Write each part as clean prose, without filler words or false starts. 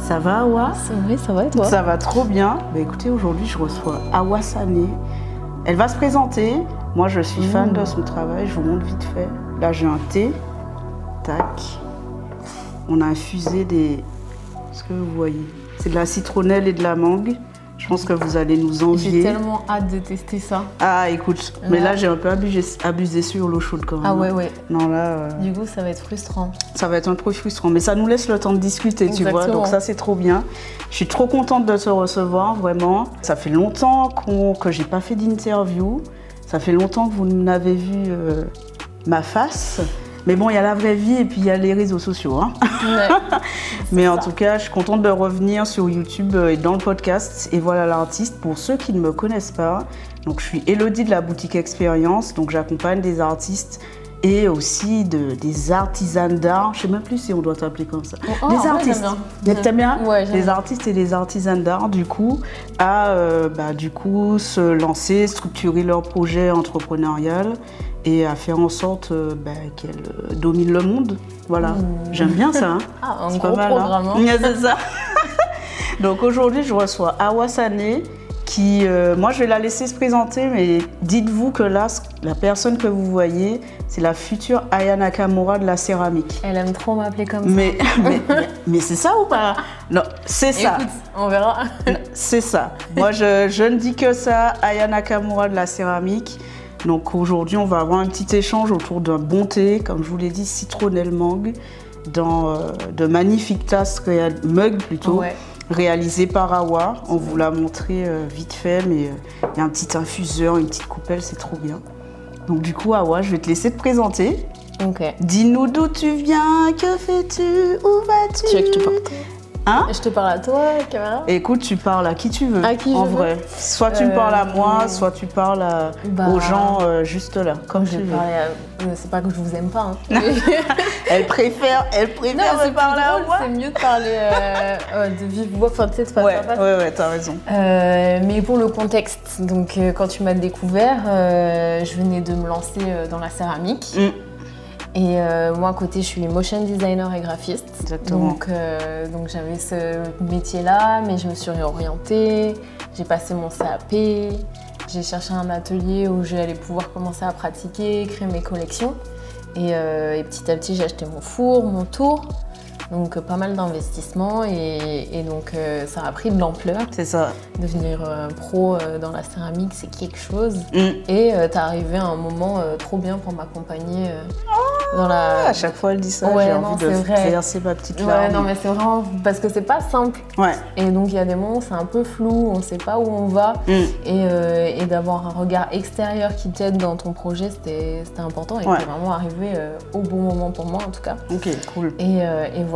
Ça va, Awa? Oui, ça va et toi? Ça va trop bien. Bah, écoutez, aujourd'hui, je reçois Awa Sané. Elle va se présenter. Moi, je suis fan de son travail. Je vous montre vite fait. Là, j'ai un thé. Tac. On a infusé des... Ce que vous voyez, c'est de la citronnelle et de la mangue. Je pense que vous allez nous envier. J'ai tellement hâte de tester ça. Ah, écoute, mais là, j'ai un peu abusé sur l'eau chaude quand même. Ah ouais. Non, là... Du coup, ça va être frustrant. Ça va être un peu frustrant, mais ça nous laisse le temps de discuter, Exactement. Tu vois. Donc ça, c'est trop bien. Je suis trop contente de te recevoir, vraiment. Ça fait longtemps que j'ai pas fait d'interview. Ça fait longtemps que vous n'avez vu ma face. Mais bon, il y a la vraie vie et puis il y a les réseaux sociaux. Hein. Ouais, mais en tout cas, je suis contente de revenir sur YouTube et dans le podcast. Et voilà l'artiste. Pour ceux qui ne me connaissent pas, donc je suis Elodie de la boutique Expérience. Donc j'accompagne des artistes et aussi des artisans d'art. Je ne sais même plus si on doit t'appeler comme ça. Des artistes. T'aimes bien? Ouais, des artistes et des artisans d'art, du coup, à se lancer, structurer leur projet entrepreneurial et à faire en sorte qu'elles dominent le monde. Voilà, j'aime bien ça. Hein. Ah, un gros programme. Hein. C'est ça. Donc aujourd'hui, je reçois Awa Sané, qui, moi je vais la laisser se présenter, mais dites-vous que là, la personne que vous voyez, c'est la future Aya Nakamura de la céramique. Elle aime trop m'appeler comme ça. Mais c'est ça ou pas? Non, c'est ça. Écoute, on verra. C'est ça. Moi, je ne dis que ça, Aya Nakamura de la céramique. Donc aujourd'hui, on va avoir un petit échange autour d'un bon thé, comme je vous l'ai dit, citronnelle mangue, dans de magnifiques tasses, mugs plutôt. Ouais. Réalisé par Awa, on vous l'a montré vite fait, mais il y a un petit infuseur, une petite coupelle, c'est trop bien. Donc du coup, Awa, je vais te laisser te présenter. Ok. Dis-nous d'où tu viens, que fais-tu, où vas-tu? Tu veux que je te parle? Hein? Je te parle à toi, caméra? Écoute, tu parles à qui tu veux, à qui en vrai. Soit tu me parles à moi, soit tu parles aux gens juste là, comme tu veux. C'est pas que je vous aime pas. Hein. Elle préfère me parler à moi. C'est mieux de parler de vive voix, enfin tu sais, de face à face. Ouais, t'as raison. Mais pour le contexte, donc quand tu m'as découvert, je venais de me lancer dans la céramique. Et moi, à côté, je suis motion designer et graphiste. Exactement. Donc j'avais ce métier-là, mais je me suis réorientée. J'ai passé mon CAP. J'ai cherché un atelier où j'allais pouvoir commencer à pratiquer, créer mes collections. Et petit à petit, j'ai acheté mon four, mon tour. Donc pas mal d'investissements et donc ça a pris de l'ampleur. C'est ça. Devenir pro dans la céramique, c'est quelque chose. Et t'es arrivé à un moment trop bien pour m'accompagner dans la... À chaque fois elle dit ça, ouais, j'ai envie de verser ma petite larme. Ouais, non mais c'est vraiment parce que c'est pas simple. Ouais. Et donc il y a des moments où c'est un peu flou, on sait pas où on va. Et d'avoir un regard extérieur qui t'aide dans ton projet, c'était important. Et c'est vraiment arrivé au bon moment pour moi en tout cas. Ok, cool. Et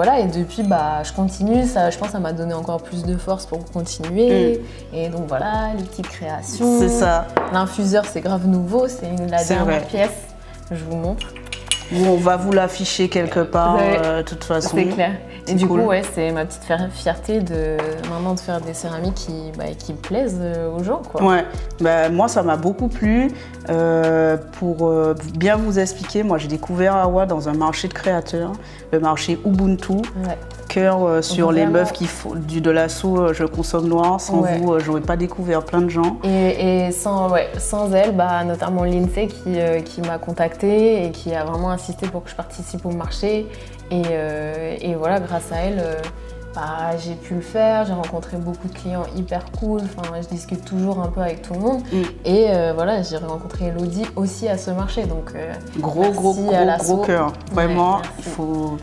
voilà, et depuis, je continue. Ça, je pense que ça m'a donné encore plus de force pour continuer. Et donc voilà, les petites créations. C'est ça. L'infuseur, c'est grave nouveau. C'est la dernière pièce. Je vous montre. On va vous l'afficher quelque part, de toute façon. C'est clair. Et du coup, c'est ma petite fierté maintenant de faire des céramiques qui plaisent aux gens, quoi. Ouais, moi ça m'a beaucoup plu. Pour bien vous expliquer, moi j'ai découvert Awa dans un marché de créateurs, le marché Ubuntu. Cœur sur les meufs qui font de l'assaut Je consomme noir. Sans vous, j'aurais pas découvert plein de gens. Et sans elle, notamment Lindsay qui m'a contactée et qui a vraiment insisté pour que je participe au marché. Et voilà, grâce à elle, j'ai pu le faire. J'ai rencontré beaucoup de clients hyper cool. Enfin, je discute toujours un peu avec tout le monde. Et voilà, j'ai rencontré Elodie aussi à ce marché. Donc, gros cœur. Vraiment, il faut...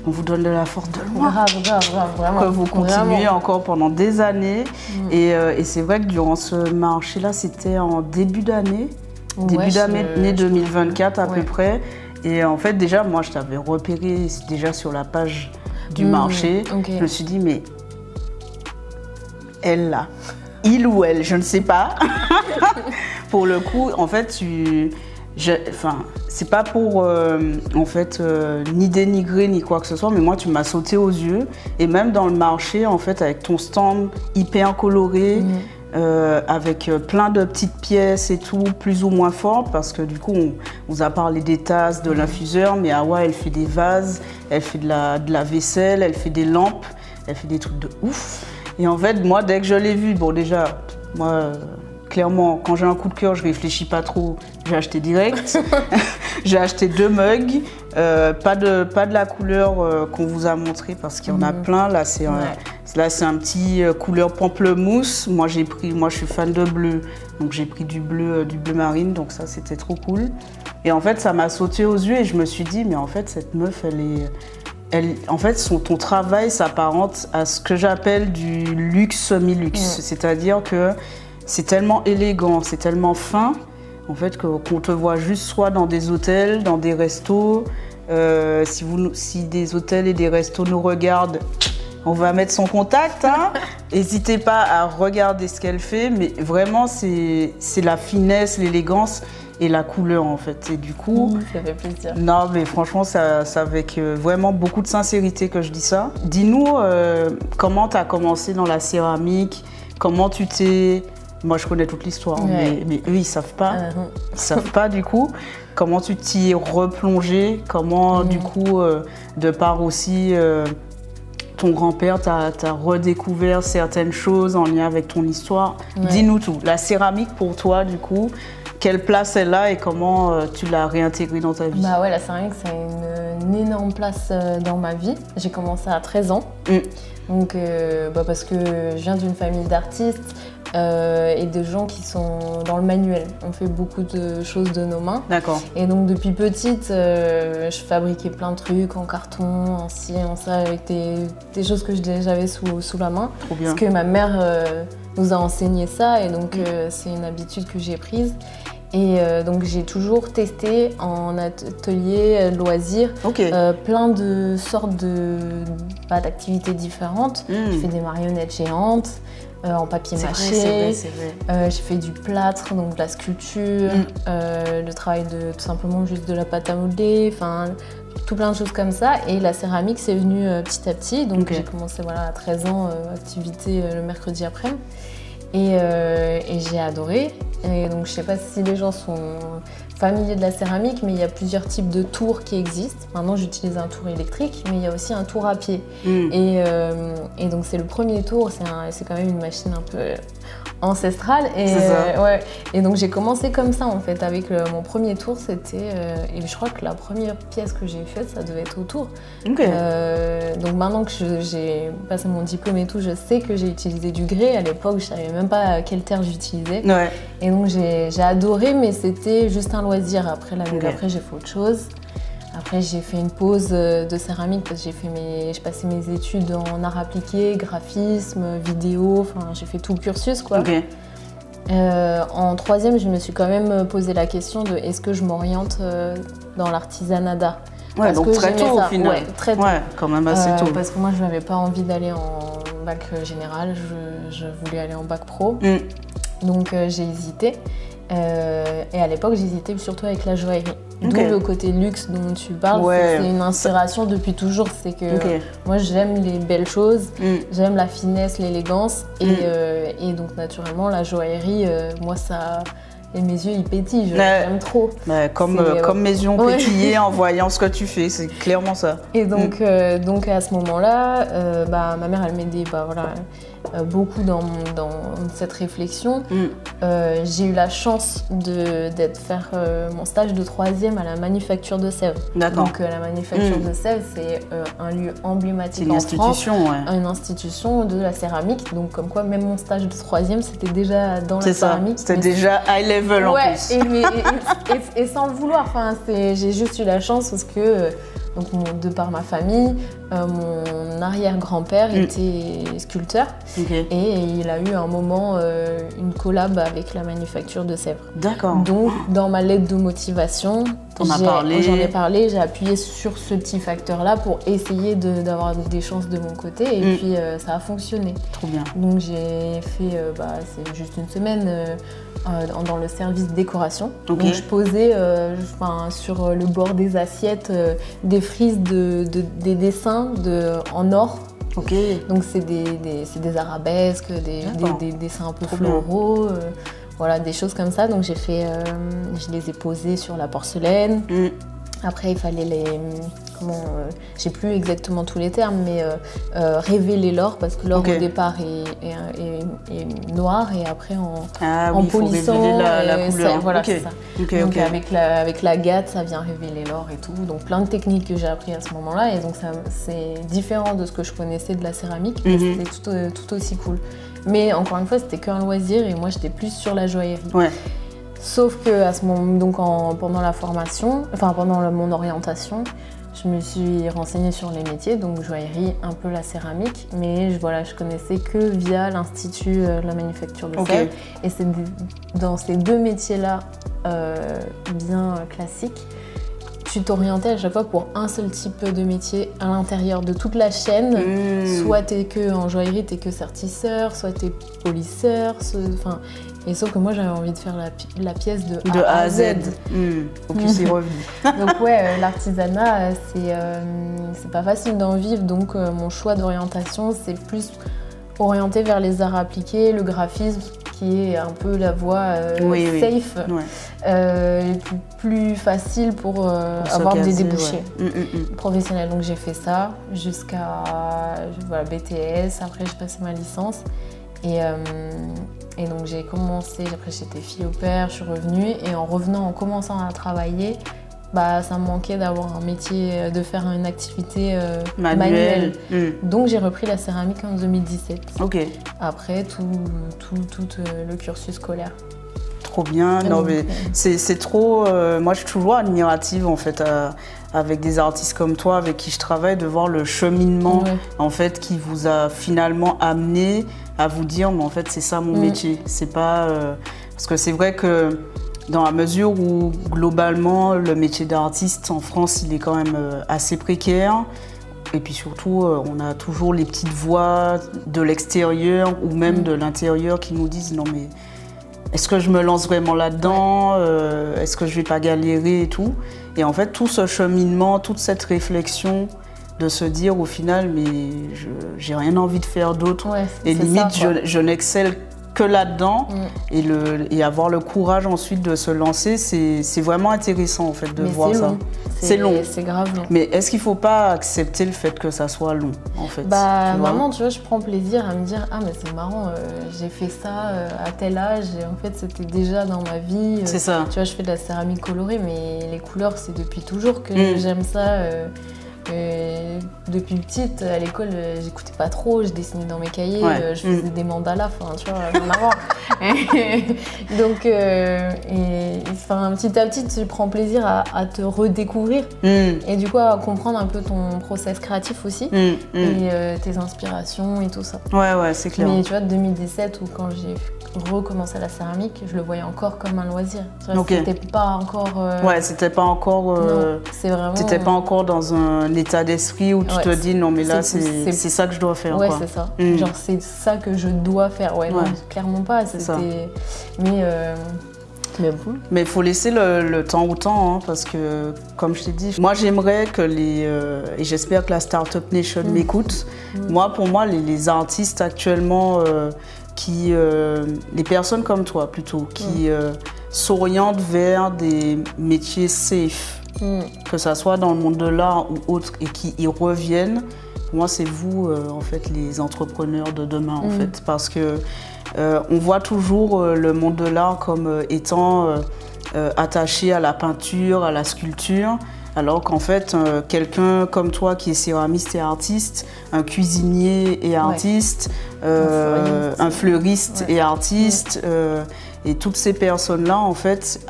On vous donne de la force de loin. Grave, vraiment. Que vous continuez encore pendant des années. Et c'est vrai que durant ce marché-là, c'était en début d'année. Début d'année 2024 à peu près. Et en fait, déjà, moi, je t'avais repéré déjà sur la page du marché. Je me suis dit, mais elle là, il ou elle, je ne sais pas. Pour le coup, en fait, c'est pas pour ni dénigrer ni quoi que ce soit, mais moi tu m'as sauté aux yeux. Et même dans le marché, en fait, avec ton stand hyper coloré, avec plein de petites pièces et tout, plus ou moins fortes, parce que du coup, on vous a parlé des tasses, de l'infuseur, mais Awa, elle fait des vases, elle fait de la vaisselle, elle fait des lampes. elle fait des trucs de ouf. Et en fait, moi, dès que je l'ai vue, bon déjà, moi, clairement, quand j'ai un coup de cœur, je réfléchis pas trop, j'ai acheté direct. J'ai acheté 2 mugs, pas de la couleur qu'on vous a montré parce qu'il y en a plein. Là, c'est un petit couleur pamplemousse. Moi, je suis fan de bleu, donc j'ai pris du bleu marine, donc ça, c'était trop cool. Et en fait, ça m'a sauté aux yeux et je me suis dit, mais en fait, cette meuf, en fait, ton travail s'apparente à ce que j'appelle du luxe semi-luxe. C'est-à-dire que c'est tellement élégant, c'est tellement fin, en fait, qu'on te voit juste soit dans des hôtels, dans des restos. Si des hôtels et des restos nous regardent, on va mettre son contact. N'hésitez pas à regarder ce qu'elle fait, mais vraiment, c'est la finesse, l'élégance et la couleur, en fait. Et du coup, ça fait plaisir. Non, mais franchement, c'est avec vraiment beaucoup de sincérité que je dis ça. Dis-nous comment tu as commencé dans la céramique, comment tu t'es... Moi, je connais toute l'histoire, mais eux, ils savent pas. Ils savent pas, du coup. Comment tu t'y es replongé, comment, du coup, de part aussi... ton grand-père t'a redécouvert certaines choses en lien avec ton histoire. Dis-nous tout. La céramique, pour toi, du coup, quelle place elle a et comment tu l'as réintégrée dans ta vie? Bah ouais, la céramique, ça a une énorme place dans ma vie. J'ai commencé à 13 ans. Donc, parce que je viens d'une famille d'artistes et de gens qui sont dans le manuel. On fait beaucoup de choses de nos mains. D'accord. Et donc, depuis petite, je fabriquais plein de trucs en carton, en ci, en ça, avec des choses que j'avais sous la main. Trop bien. Parce que ma mère nous a enseigné ça et donc c'est une habitude que j'ai prise. Et donc j'ai toujours testé en atelier loisirs plein de sortes d'activités différentes. J'ai fait des marionnettes géantes en papier mâché. C'est vrai. J'ai fait du plâtre, donc de la sculpture, le travail de tout simplement juste de la pâte à modeler, enfin tout plein de choses comme ça. Et la céramique c'est venu petit à petit. Donc j'ai commencé à 13 ans, activité le mercredi après-midi. Et j'ai adoré. Et donc je sais pas si les gens sont familiers de la céramique, mais il y a plusieurs types de tours qui existent. Maintenant j'utilise un tour électrique, mais il y a aussi un tour à pied. Et donc c'est le premier tour, c'est quand même une machine un peu ancestrale. Et donc j'ai commencé comme ça en fait, avec mon premier tour, c'était... et je crois que la première pièce que j'ai faite, ça devait être au tour. Donc maintenant que j'ai passé mon diplôme et tout, je sais que j'ai utilisé du grès. À l'époque, je savais même pas quelle terre j'utilisais. Et donc j'ai adoré, mais c'était juste un loisir. Après, l'année d'après, j'ai fait autre chose. Après, j'ai fait une pause de céramique parce que j'ai passé mes études en art appliqué, graphisme, vidéo, enfin j'ai fait tout le cursus quoi. En troisième, je me suis quand même posé la question de est-ce que je m'oriente dans l'artisanat d'art. Donc très tôt au final. Très tôt. Quand même assez tôt. Parce que moi, je n'avais pas envie d'aller en bac général, je voulais aller en bac pro. Donc j'ai hésité. Et à l'époque, j'hésitais surtout avec la joaillerie. D'où le côté luxe dont tu parles, c'est une inspiration depuis toujours. C'est que moi, j'aime les belles choses, j'aime la finesse, l'élégance. Et donc, naturellement, la joaillerie, moi, ça... Et mes yeux, ils pétillent, j'aime trop. Comme mes yeux ont pétillé en voyant ce que tu fais, c'est clairement ça. Et donc à ce moment-là, ma mère, elle m'aidait beaucoup dans cette réflexion. J'ai eu la chance de faire mon stage de 3e à la Manufacture de Sèvres. Donc la Manufacture de Sèvres, c'est un lieu emblématique en France. Une institution de la céramique. Donc comme quoi, même mon stage de 3e, c'était déjà dans la céramique. C'était déjà high level en plus. Et sans le vouloir. Enfin, j'ai juste eu la chance parce que... de par ma famille, mon arrière-grand-père était sculpteur et il a eu un moment une collab avec la Manufacture de Sèvres. Donc dans ma lettre de motivation, j'en ai parlé, j'ai appuyé sur ce petit facteur-là pour essayer d'avoir des chances de mon côté et puis ça a fonctionné. Trop bien. Donc j'ai fait, c'est juste une semaine dans le service décoration. Donc je posais sur le bord des assiettes des frises des dessins en or. Donc c'est des arabesques, des dessins un peu floraux, des choses comme ça. Donc je les ai posés sur la porcelaine. Après il fallait j'ai plus exactement tous les termes, mais révéler l'or, parce que l'or au départ est noir et après en polissant, faut révéler la couleur. Voilà, c'est ça. Donc avec la gatte, ça vient révéler l'or et tout. Donc plein de techniques que j'ai appris à ce moment-là, et donc c'est différent de ce que je connaissais de la céramique, mais c'était tout aussi cool. Mais encore une fois, c'était qu'un loisir et moi j'étais plus sur la joaillerie. Ouais. Sauf que à ce moment, donc pendant la formation, pendant mon orientation, je me suis renseignée sur les métiers, donc joaillerie, un peu la céramique, mais je connaissais que via l'Institut de la manufacture de Sèvres. Et c'est dans ces deux métiers-là bien classiques, tu t'orientais à chaque fois pour un seul type de métier à l'intérieur de toute la chaîne. Soit t'es que en joaillerie, t'es que sertisseur, soit t'es polisseur, et sauf que moi j'avais envie de faire la pièce de A à Z. Faut que c'est revenu. Donc l'artisanat, c'est pas facile d'en vivre, donc mon choix d'orientation, c'est plus orienté vers les arts appliqués, le graphisme, qui est un peu la voie safe, plus facile pour avoir des débouchés professionnels. Donc j'ai fait ça jusqu'à BTS, après j'ai passé ma licence et donc j'ai commencé, après j'étais fille au père, je suis revenue et en revenant, en commençant à travailler, ça me manquait d'avoir un métier, de faire une activité manuelle. Donc j'ai repris la céramique en 2017. Après tout le cursus scolaire. Trop bien. Non, mais c'est trop. Moi, je suis toujours admirative en fait avec des artistes comme toi, avec qui je travaille, de voir le cheminement en fait qui vous a finalement amené à vous dire, mais en fait, c'est ça mon métier. C'est pas parce que c'est vrai que dans la mesure où globalement le métier d'artiste en France, il est quand même assez précaire. Et puis surtout, on a toujours les petites voix de l'extérieur ou même de l'intérieur qui nous disent non mais est-ce que je me lance vraiment là-dedans, est-ce que je vais pas galérer et tout. Et en fait, tout ce cheminement, toute cette réflexion de se dire au final, mais j'ai rien envie de faire d'autre. Et limite, je n'excelle que là-dedans. Et avoir le courage ensuite de se lancer, c'est vraiment intéressant en fait de voir ça. C'est long. C'est grave long. Mais est-ce qu'il ne faut pas accepter le fait que ça soit long en fait? Maintenant, tu vois, je prends plaisir à me dire ah mais c'est marrant, j'ai fait ça à tel âge et en fait c'était déjà dans ma vie. C'est ça. Tu vois, je fais de la céramique colorée, mais les couleurs c'est depuis toujours que j'aime ça. Depuis petite, à l'école, j'écoutais pas trop, je dessinais dans mes cahiers, je faisais des mandalas, tu vois, c'est marrant. Donc, petit à petit, tu prends plaisir à te redécouvrir et du coup à comprendre un peu ton process créatif aussi et tes inspirations et tout ça. Ouais, c'est clair. Mais tu vois, 2017, où quand j'ai recommencé la céramique, je le voyais encore comme un loisir. C'était pas encore... c'était pas encore... non, c'est vraiment... T'étais pas encore dans un état d'esprit où tu te dis non mais là c'est ça que je dois faire. C'est ça. Genre c'est ça que je dois faire. Non, clairement pas. C'est ça. Mais il faut laisser le temps au temps, parce que, comme je t'ai dit, moi j'aimerais que et j'espère que la Startup Nation m'écoute. Pour moi, les artistes actuellement, les personnes comme toi plutôt, qui s'orientent vers des métiers safe, que ça soit dans le monde de l'art ou autre, et qui y reviennent, pour moi c'est vous en fait les entrepreneurs de demain en fait, parce que on voit toujours le monde de l'art comme étant attaché à la peinture, à la sculpture, alors qu'en fait quelqu'un comme toi qui est céramiste et artiste, un cuisinier et artiste, un fleuriste et artiste, et toutes ces personnes-là en fait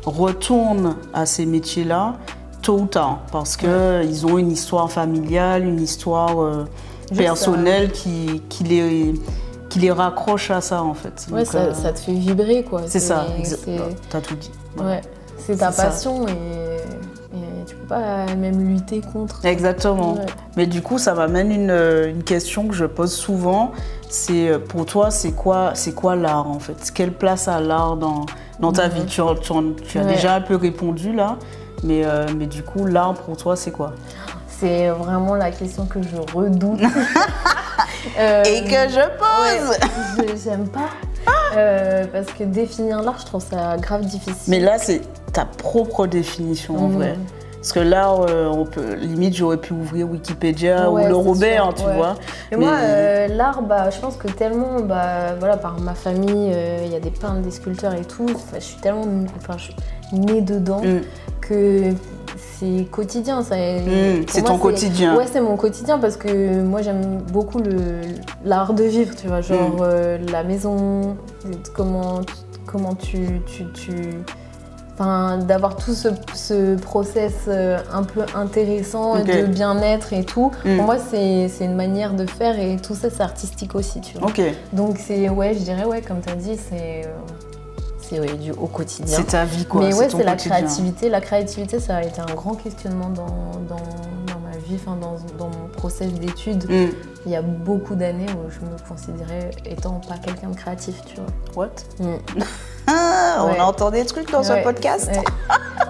retournent à ces métiers-là tôt ou tard, parce qu'ils ont une histoire familiale, une histoire personnelle qui les raccroche à ça en fait. Donc, ça te fait vibrer quoi. C'est ça, t'as tout dit. C'est ta passion et tu peux pas même lutter contre. Exactement. Mais du coup, ça m'amène une question que je pose souvent. C'est pour toi, c'est quoi l'art en fait? Quelle place a l'art dans ta vie? Tu as déjà un peu répondu là, mais du coup, l'art pour toi, c'est quoi? C'est vraiment la question que je redoute. Et que je pose. J'aime pas. Parce que définir l'art, je trouve ça grave difficile. Mais là, c'est ta propre définition en vrai. Parce que là, limite, j'aurais pu ouvrir Wikipédia ou Ouais, le c'est Robert, sûr, tu ouais. vois. Et moi, l'art, je pense que tellement, voilà, par ma famille, il y a des peintres, des sculpteurs et tout. Je suis tellement, je suis née dedans que c'est quotidien. C'est ton quotidien. Ouais, c'est mon quotidien parce que moi, j'aime beaucoup l'art de vivre, tu vois. Genre la maison, comment tu Enfin, d'avoir tout ce process un peu intéressant de bien-être et tout. Pour moi, c'est une manière de faire et tout ça, c'est artistique aussi, tu vois. Donc, je dirais, comme tu as dit, c'est du au quotidien. C'est ta vie, quoi. Mais ouais, c'est la quotidien. créativité. La créativité, ça a été un grand questionnement dans ma vie, dans mon process d'études. Il y a beaucoup d'années où je me considérais étant pas quelqu'un de créatif, tu vois. What? On entend des trucs dans ce podcast.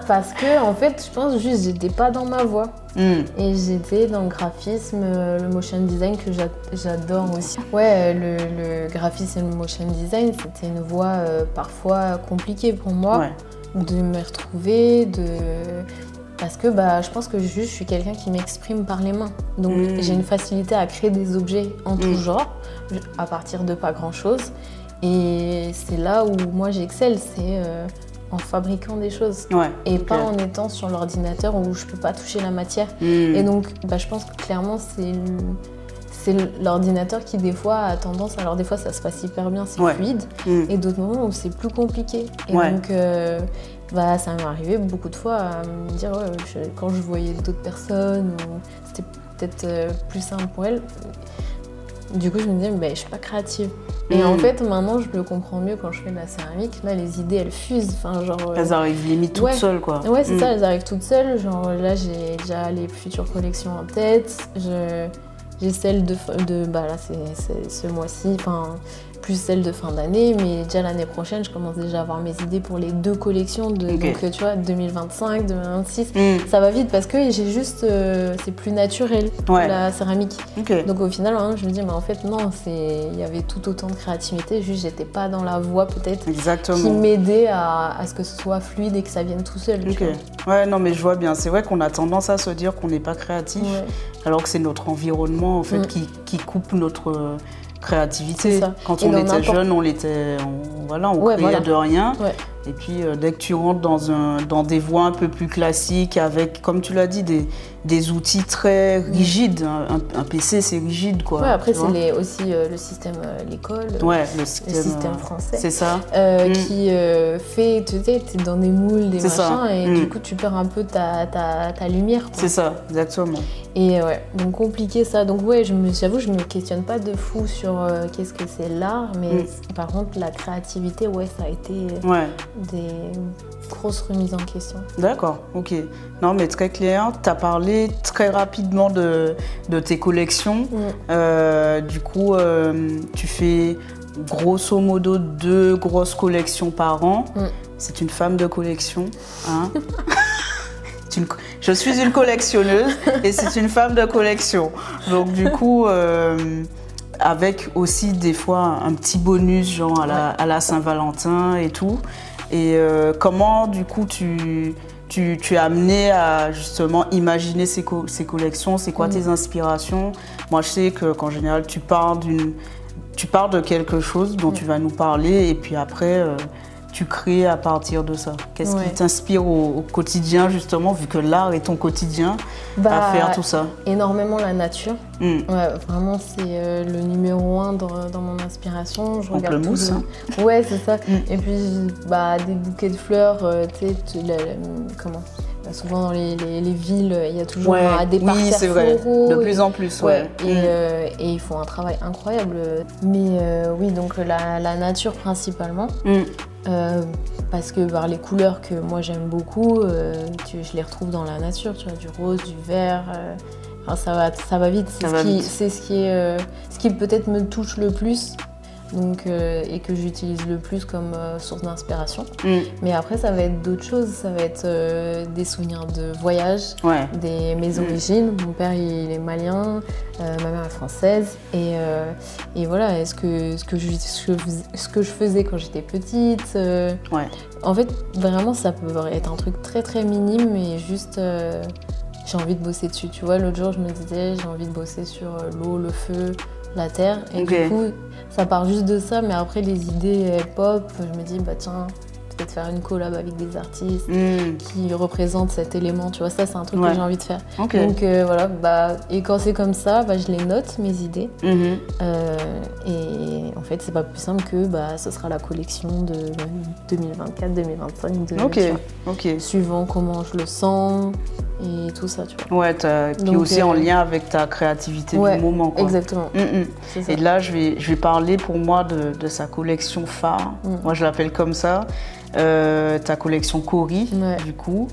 Parce que en fait, je pense juste j'étais pas dans ma voie. Et j'étais dans le graphisme, le motion design que j'adore aussi. Ouais, le graphisme et le motion design, c'était une voie parfois compliquée pour moi de me retrouver, parce que je pense que juste je suis quelqu'un qui m'exprime par les mains. Donc j'ai une facilité à créer des objets en tout genre, à partir de pas grand chose. Et c'est là où moi j'excelle, c'est en fabriquant des choses et pas en étant sur l'ordinateur où je peux pas toucher la matière. Et donc je pense que clairement c'est l'ordinateur qui des fois a tendance, alors des fois ça se passe hyper bien, c'est fluide, et d'autres moments où c'est plus compliqué. Et donc ça m'est arrivé beaucoup de fois à me dire quand je voyais d'autres personnes, c'était peut-être plus simple pour elles. Du coup, je me disais, je suis pas créative. Et en fait, maintenant, je le comprends mieux quand je fais de la céramique. Là, les idées, elles fusent. Enfin, elles arrivent limite toutes seules, quoi. Ouais, c'est ça, elles arrivent toutes seules. Genre, là, j'ai déjà les futures collections en tête. J'ai celle là, c'est ce mois-ci. Enfin, plus celle de fin d'année, mais déjà l'année prochaine, je commence déjà à avoir mes idées pour les 2 collections, donc tu vois, 2025, 2026, ça va vite parce que j'ai juste, c'est plus naturel, la céramique. Donc au final, hein, je me dis, mais en fait non, il y avait tout autant de créativité, juste j'étais pas dans la voie peut-être qui m'aidait à ce que ce soit fluide et que ça vienne tout seul. Tu vois. Ouais, non mais je vois bien, c'est vrai qu'on a tendance à se dire qu'on n'est pas créatif, alors que c'est notre environnement en fait qui coupe notre créativité. Quand on était jeune, on créait de rien. Et puis dès que tu rentres dans des voies un peu plus classiques, avec, comme tu l'as dit, des outils très rigides. Un PC, c'est rigide, quoi. Ouais, après, c'est aussi le système, l'école, le système français. C'est ça. Qui fait, tu sais, t'es dans des moules, des machins, et du coup, tu perds un peu ta lumière, quoi. C'est ça, exactement. Et donc compliqué ça. Donc j'avoue, je me questionne pas de fou sur qu'est-ce que c'est l'art, mais par contre, la créativité, ça a été des grosses remises en question. D'accord, ok. Non, mais très clair. Tu as parlé très rapidement de tes collections. Du coup, tu fais grosso modo 2 grosses collections par an. C'est une femme de collection, hein. Je suis une collectionneuse et c'est une femme de collection. Donc du coup, avec aussi des fois un petit bonus genre à la Saint-Valentin et tout. Et comment du coup tu es amenée à justement imaginer ces collections? C'est quoi tes inspirations? Moi je sais qu'en général tu pars de quelque chose dont tu vas nous parler et puis après tu crées à partir de ça. Qu'est-ce qui t'inspire au quotidien justement, vu que l'art est ton quotidien, à faire tout ça? Énormément la nature. Vraiment c'est le numéro 1 dans mon inspiration. Je regarde le mousse. Ouais, c'est ça. Et puis des bouquets de fleurs, tu sais, souvent dans les villes, il y a toujours des parterres c'est vrai. floraux. De plus en plus, Et ils font un travail incroyable. Mais donc la nature principalement. Parce que les couleurs que moi j'aime beaucoup, je les retrouve dans la nature, tu vois, du rose, du vert. Ça va vite. C'est ce qui peut-être me touche le plus. Donc, et que j'utilise le plus comme source d'inspiration. Mais après, ça va être d'autres choses. Ça va être des souvenirs de voyage, mes origines. Mon père, il est malien, ma mère est française. Et voilà, ce que je faisais quand j'étais petite. En fait, vraiment, ça peut être un truc très très minime, mais juste j'ai envie de bosser dessus. Tu vois, l'autre jour, je me disais, j'ai envie de bosser sur l'eau, le feu, la terre. Et du coup, ça part juste de ça, mais après, les idées pop, je me dis, bah tiens, peut-être faire une collab avec des artistes qui représentent cet élément. Tu vois, ça, c'est un truc que j'ai envie de faire. Donc voilà, et quand c'est comme ça, je les note, mes idées. Et en fait, c'est pas plus simple que ce sera la collection de 2024, 2025, suivant comment je le sens et tout ça, tu vois. Puis aussi en lien avec ta créativité du moment, quoi. Exactement. Et là, je vais parler pour moi de sa collection phare. Moi, je l'appelle comme ça. Ta collection Cori, du coup.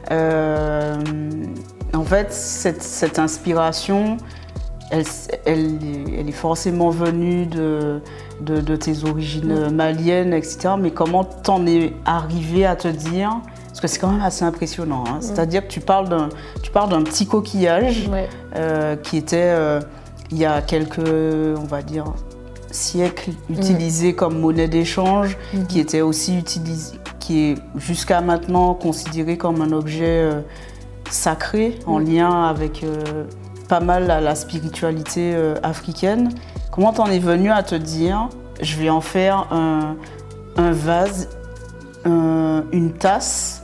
En fait, cette inspiration, elle est forcément venue de tes origines maliennes, etc. Mais comment t'en es arrivé à te dire... Parce que c'est quand même assez impressionnant. C'est-à-dire que tu parles d'un petit coquillage qui était, il y a quelques, on va dire, siècles, utilisé comme monnaie d'échange, qui était aussi utilisé, qui est jusqu'à maintenant considéré comme un objet sacré, en lien avec pas mal la spiritualité africaine. Comment t'en es venu à te dire, je vais en faire un vase, une tasse,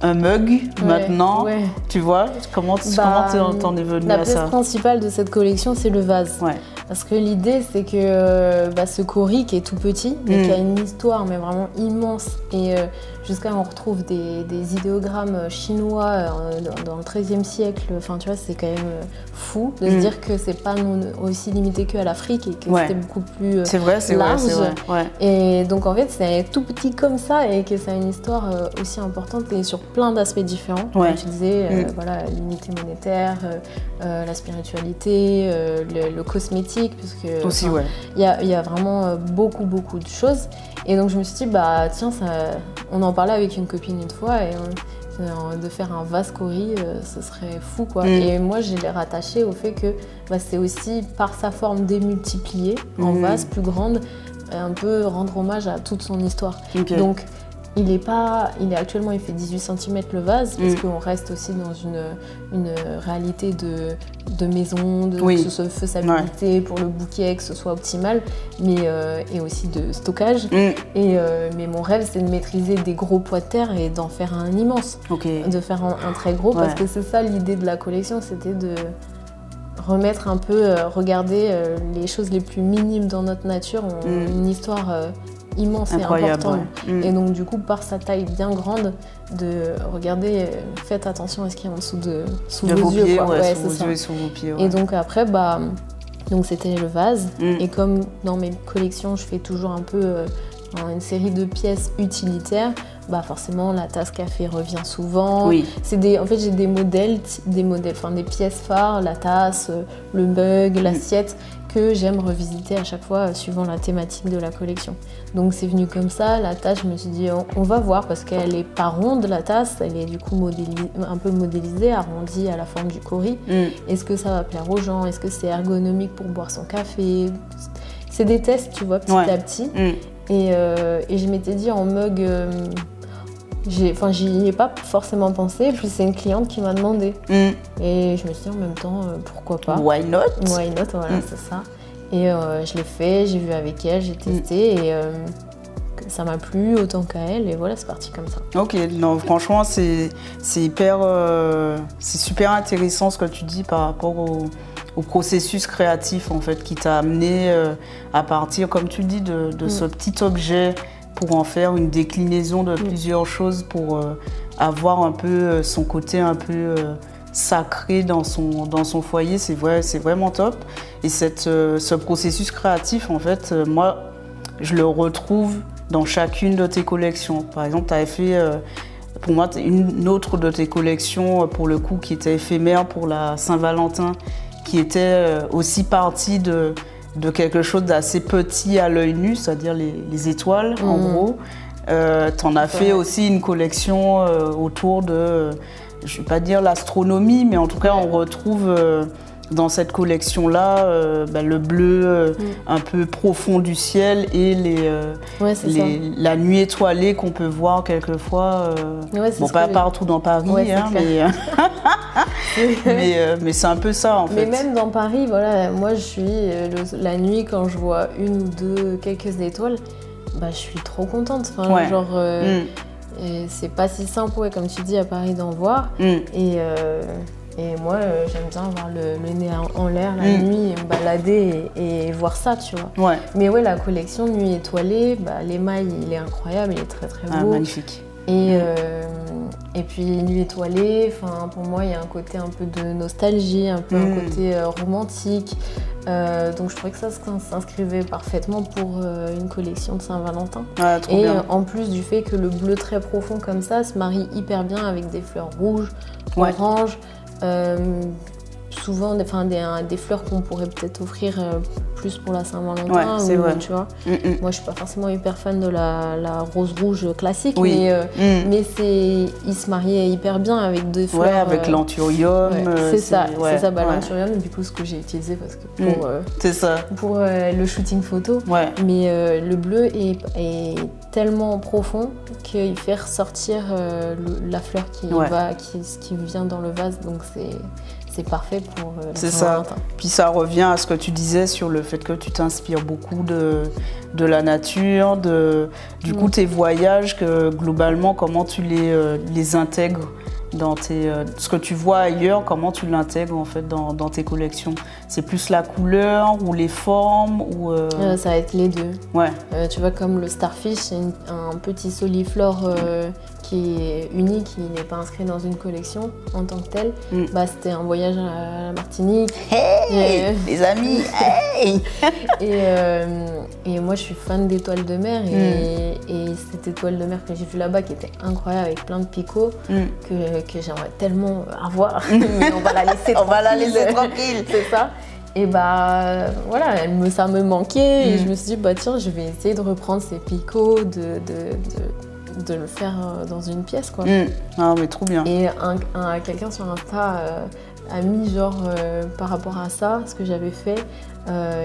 un mug maintenant, tu vois, comment t'en es venu à ça? La pièce principale de cette collection, c'est le vase. Parce que l'idée, c'est que ce Cori qui est tout petit, mais qui a une histoire mais vraiment immense, et jusqu'à on retrouve des idéogrammes chinois dans le XIIIe siècle. Enfin, tu vois, c'est quand même fou de se dire que c'est pas aussi limité qu'à l'Afrique et que c'était beaucoup plus large. Vrai. Et donc en fait, c'est tout petit comme ça et que ça a une histoire aussi importante et sur plein d'aspects différents. Comme tu disais, voilà, l'unité monétaire, la spiritualité, le cosmétique. Puisque aussi, il y a vraiment beaucoup de choses, et donc je me suis dit tiens, on en parlait avec une copine une fois, et de faire un vase Cori, ce serait fou, quoi. Et moi je l'ai rattaché au fait que c'est aussi par sa forme démultipliée en vase plus grande, un peu rendre hommage à toute son histoire. Donc il est actuellement, il fait 18 cm le vase, parce qu'on reste aussi dans une réalité de maison, que ce soit faisabilité pour le bouquet, que ce soit optimal, mais et aussi de stockage. Mais mon rêve, c'est de maîtriser des gros poids de terre et d'en faire un immense, de faire un très gros, parce que c'est ça l'idée de la collection, c'était de remettre un peu, regarder les choses les plus minimes dans notre nature ont une histoire immense et importante. Et donc du coup, par sa taille bien grande, de regarder, faites attention à ce qu'il y a en dessous de vos yeux, sous vos pieds. Et donc après, donc c'était le vase. Et comme dans mes collections, je fais toujours un peu une série de pièces utilitaires, forcément la tasse café revient souvent. En fait, j'ai des modèles, enfin des pièces phares, la tasse, le mug, l'assiette, que j'aime revisiter à chaque fois suivant la thématique de la collection. Donc c'est venu comme ça. La tasse, je me suis dit on va voir, parce qu'elle est pas ronde, la tasse, elle est du coup un peu modélisée, arrondie à la forme du Cori. Est-ce que ça va plaire aux gens? Est-ce que c'est ergonomique pour boire son café? C'est des tests, tu vois, petit à petit. Et je m'étais dit en mug, j'y ai pas forcément pensé, puis c'est une cliente qui m'a demandé. Et je me suis dit en même temps, pourquoi pas? Why not? Why not, voilà, c'est ça. Et je l'ai fait, j'ai vu avec elle, j'ai testé, et ça m'a plu autant qu'à elle, et voilà, c'est parti comme ça. Ok, non, franchement, c'est super intéressant ce que tu dis par rapport au processus créatif, en fait, qui t'a amené à partir, comme tu dis, de ce petit objet pour en faire une déclinaison de plusieurs choses, pour avoir un peu son côté un peu sacré dans son foyer. C'est vraiment top. Et ce processus créatif, en fait, moi, je le retrouve dans chacune de tes collections. Par exemple, tu avais fait, pour moi, une autre de tes collections, pour le coup, qui était éphémère pour la Saint-Valentin, qui était aussi partie de quelque chose d'assez petit à l'œil nu, c'est-à-dire les étoiles, en gros. T'en as fait aussi une collection autour de, je ne vais pas dire l'astronomie, mais en tout cas, on retrouve dans cette collection-là le bleu un peu profond du ciel et la nuit étoilée qu'on peut voir quelquefois. Bon, pas partout dans Paris, hein, mais c'est un peu ça en fait. Mais même dans Paris, voilà, moi je suis la nuit quand je vois une ou deux, quelques étoiles, bah, je suis trop contente. Enfin, genre, c'est pas si simple, comme tu dis, à Paris d'en voir. Et moi, j'aime bien avoir le nez en l'air la nuit, et me balader et voir ça, tu vois. Ouais. Mais ouais, la collection Nuit étoilée, bah, l'émail, il est incroyable, il est très très beau. Magnifique. Et puis Nuit étoilée, pour moi, il y a un côté un peu de nostalgie, un peu un côté romantique. Donc je trouvais que ça s'inscrivait parfaitement pour une collection de Saint-Valentin. Et bien. En plus du fait que le bleu très profond comme ça se marie hyper bien avec des fleurs rouges, oranges. Souvent des fleurs qu'on pourrait peut-être offrir plus pour la Saint-Valentin, tu vois. Moi je suis pas forcément hyper fan de la rose rouge classique, mais il se mariait hyper bien avec des fleurs. Avec l'anthurium. C'est ça, l'anthurium, du coup ce que j'ai utilisé parce que pour le shooting photo. Mais le bleu est tellement profond qu'il fait ressortir la fleur qui vient dans le vase, donc c'est parfait pour la Saint-Valentin. Puis ça revient à ce que tu disais sur le fait que tu t'inspires beaucoup de la nature, du coup tes voyages, que globalement comment tu les intègres dans ce que tu vois ailleurs, comment tu l'intègres en fait dans tes collections. C'est plus la couleur ou les formes ou ça va être les deux. Tu vois, comme le starfish, c'est un petit soliflore qui est unique, il n'est pas inscrit dans une collection en tant que tel. Bah, c'était un voyage à la Martinique. Hey, les amis, hey. Et moi je suis fan d'étoiles de mer et cette étoile de mer que j'ai vue là-bas qui était incroyable avec plein de picots que j'aimerais tellement avoir, mais on va la laisser tranquille. On va la laisser tranquille. C'est ça. Et bah voilà, ça me manquait et je me suis dit bah tiens, je vais essayer de reprendre ces picots, de le faire dans une pièce, quoi. Ah mais trop bien. Et quelqu'un sur Insta a mis par rapport à ça, ce que j'avais fait,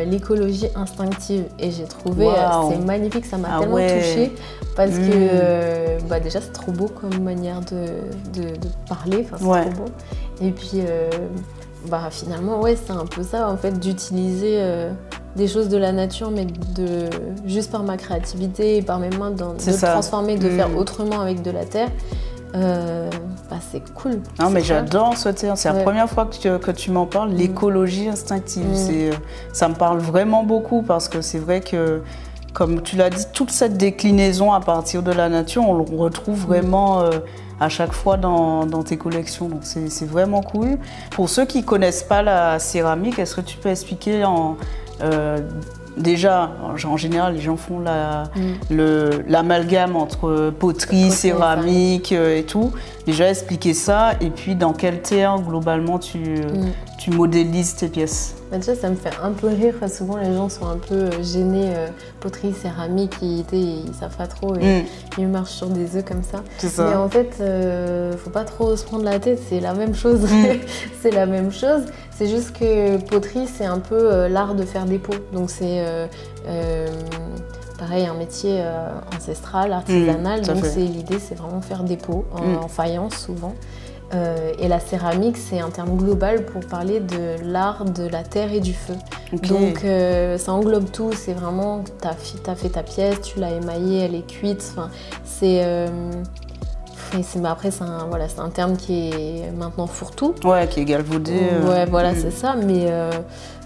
l'écologie instinctive, et j'ai trouvé c'est magnifique, ça m'a tellement touchée parce que déjà c'est trop beau comme manière de parler, c'est trop beau. Et puis finalement c'est un peu ça en fait, d'utiliser des choses de la nature, mais juste par ma créativité et par mes mains, de transformer, de faire autrement avec de la terre. C'est cool. Non, mais j'adore ce terme. C'est la première fois que tu m'en parles, l'écologie instinctive. Ça me parle vraiment beaucoup parce que c'est vrai que, comme tu l'as dit, toute cette déclinaison à partir de la nature, on le retrouve vraiment à chaque fois dans tes collections. Donc c'est vraiment cool. Pour ceux qui ne connaissent pas la céramique, est-ce que tu peux expliquer déjà, en général, les gens font l'amalgame entre poterie, céramique et tout. Déjà, expliquer ça, et puis dans quel terme, globalement, tu modélises tes pièces. Déjà, ça me fait un peu rire, parce que souvent les gens sont un peu gênés, poterie, céramique, ils savent pas trop, et ils marchent sur des œufs comme ça. Mais en fait, faut pas trop se prendre la tête, c'est la même chose. C'est la même chose. C'est juste que poterie, c'est un peu l'art de faire des pots. Donc c'est pareil, un métier ancestral, artisanal. Donc l'idée, c'est vraiment faire des pots en faïence souvent. Et la céramique, c'est un terme global pour parler de l'art de la terre et du feu. Donc ça englobe tout, c'est vraiment, t'as fait ta pièce, tu l'as émaillée, elle est cuite. Mais après, c'est un terme qui est maintenant fourre-tout. Qui est galvaudé. C'est ça.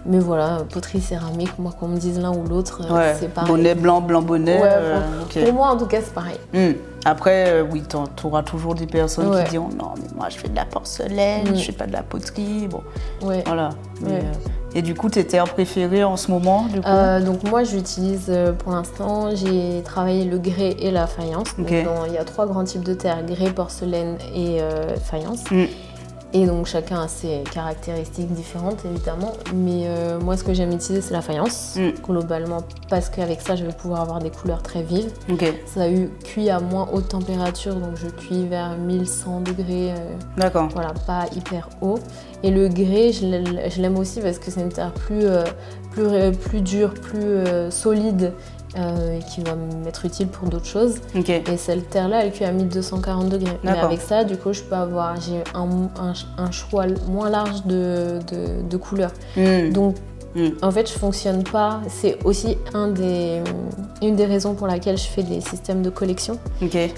Mais voilà, poterie, céramique, moi, qu'on me dise l'un ou l'autre, c'est pareil. Bonnet blanc, blanc bonnet. Pour moi, en tout cas, c'est pareil. Après, tu auras toujours des personnes qui diront non, mais moi, je fais de la porcelaine, je fais pas de la poterie. Bon, voilà. Et du coup, tes terres préférées en ce moment, du coup Donc moi, j'utilise pour l'instant, j'ai travaillé le grès et la faïence. Donc, il y a 3 grands types de terre, grès, porcelaine et faïence. Et donc chacun a ses caractéristiques différentes évidemment, mais moi ce que j'aime utiliser c'est la faïence, globalement, parce qu'avec ça je vais pouvoir avoir des couleurs très vives. Ça a eu cuit à moins haute température, donc je cuis vers 1100 degrés, voilà, pas hyper haut. Et le grès, je l'aime aussi parce que c'est une terre plus dure, plus solide, qui va m'être utile pour d'autres choses. Et cette terre-là, elle cuit à 1240 degrés. Mais avec ça, du coup, j'ai un choix moins large de couleurs. Donc, en fait, je fonctionne pas. C'est aussi une des raisons pour laquelle je fais des systèmes de collection.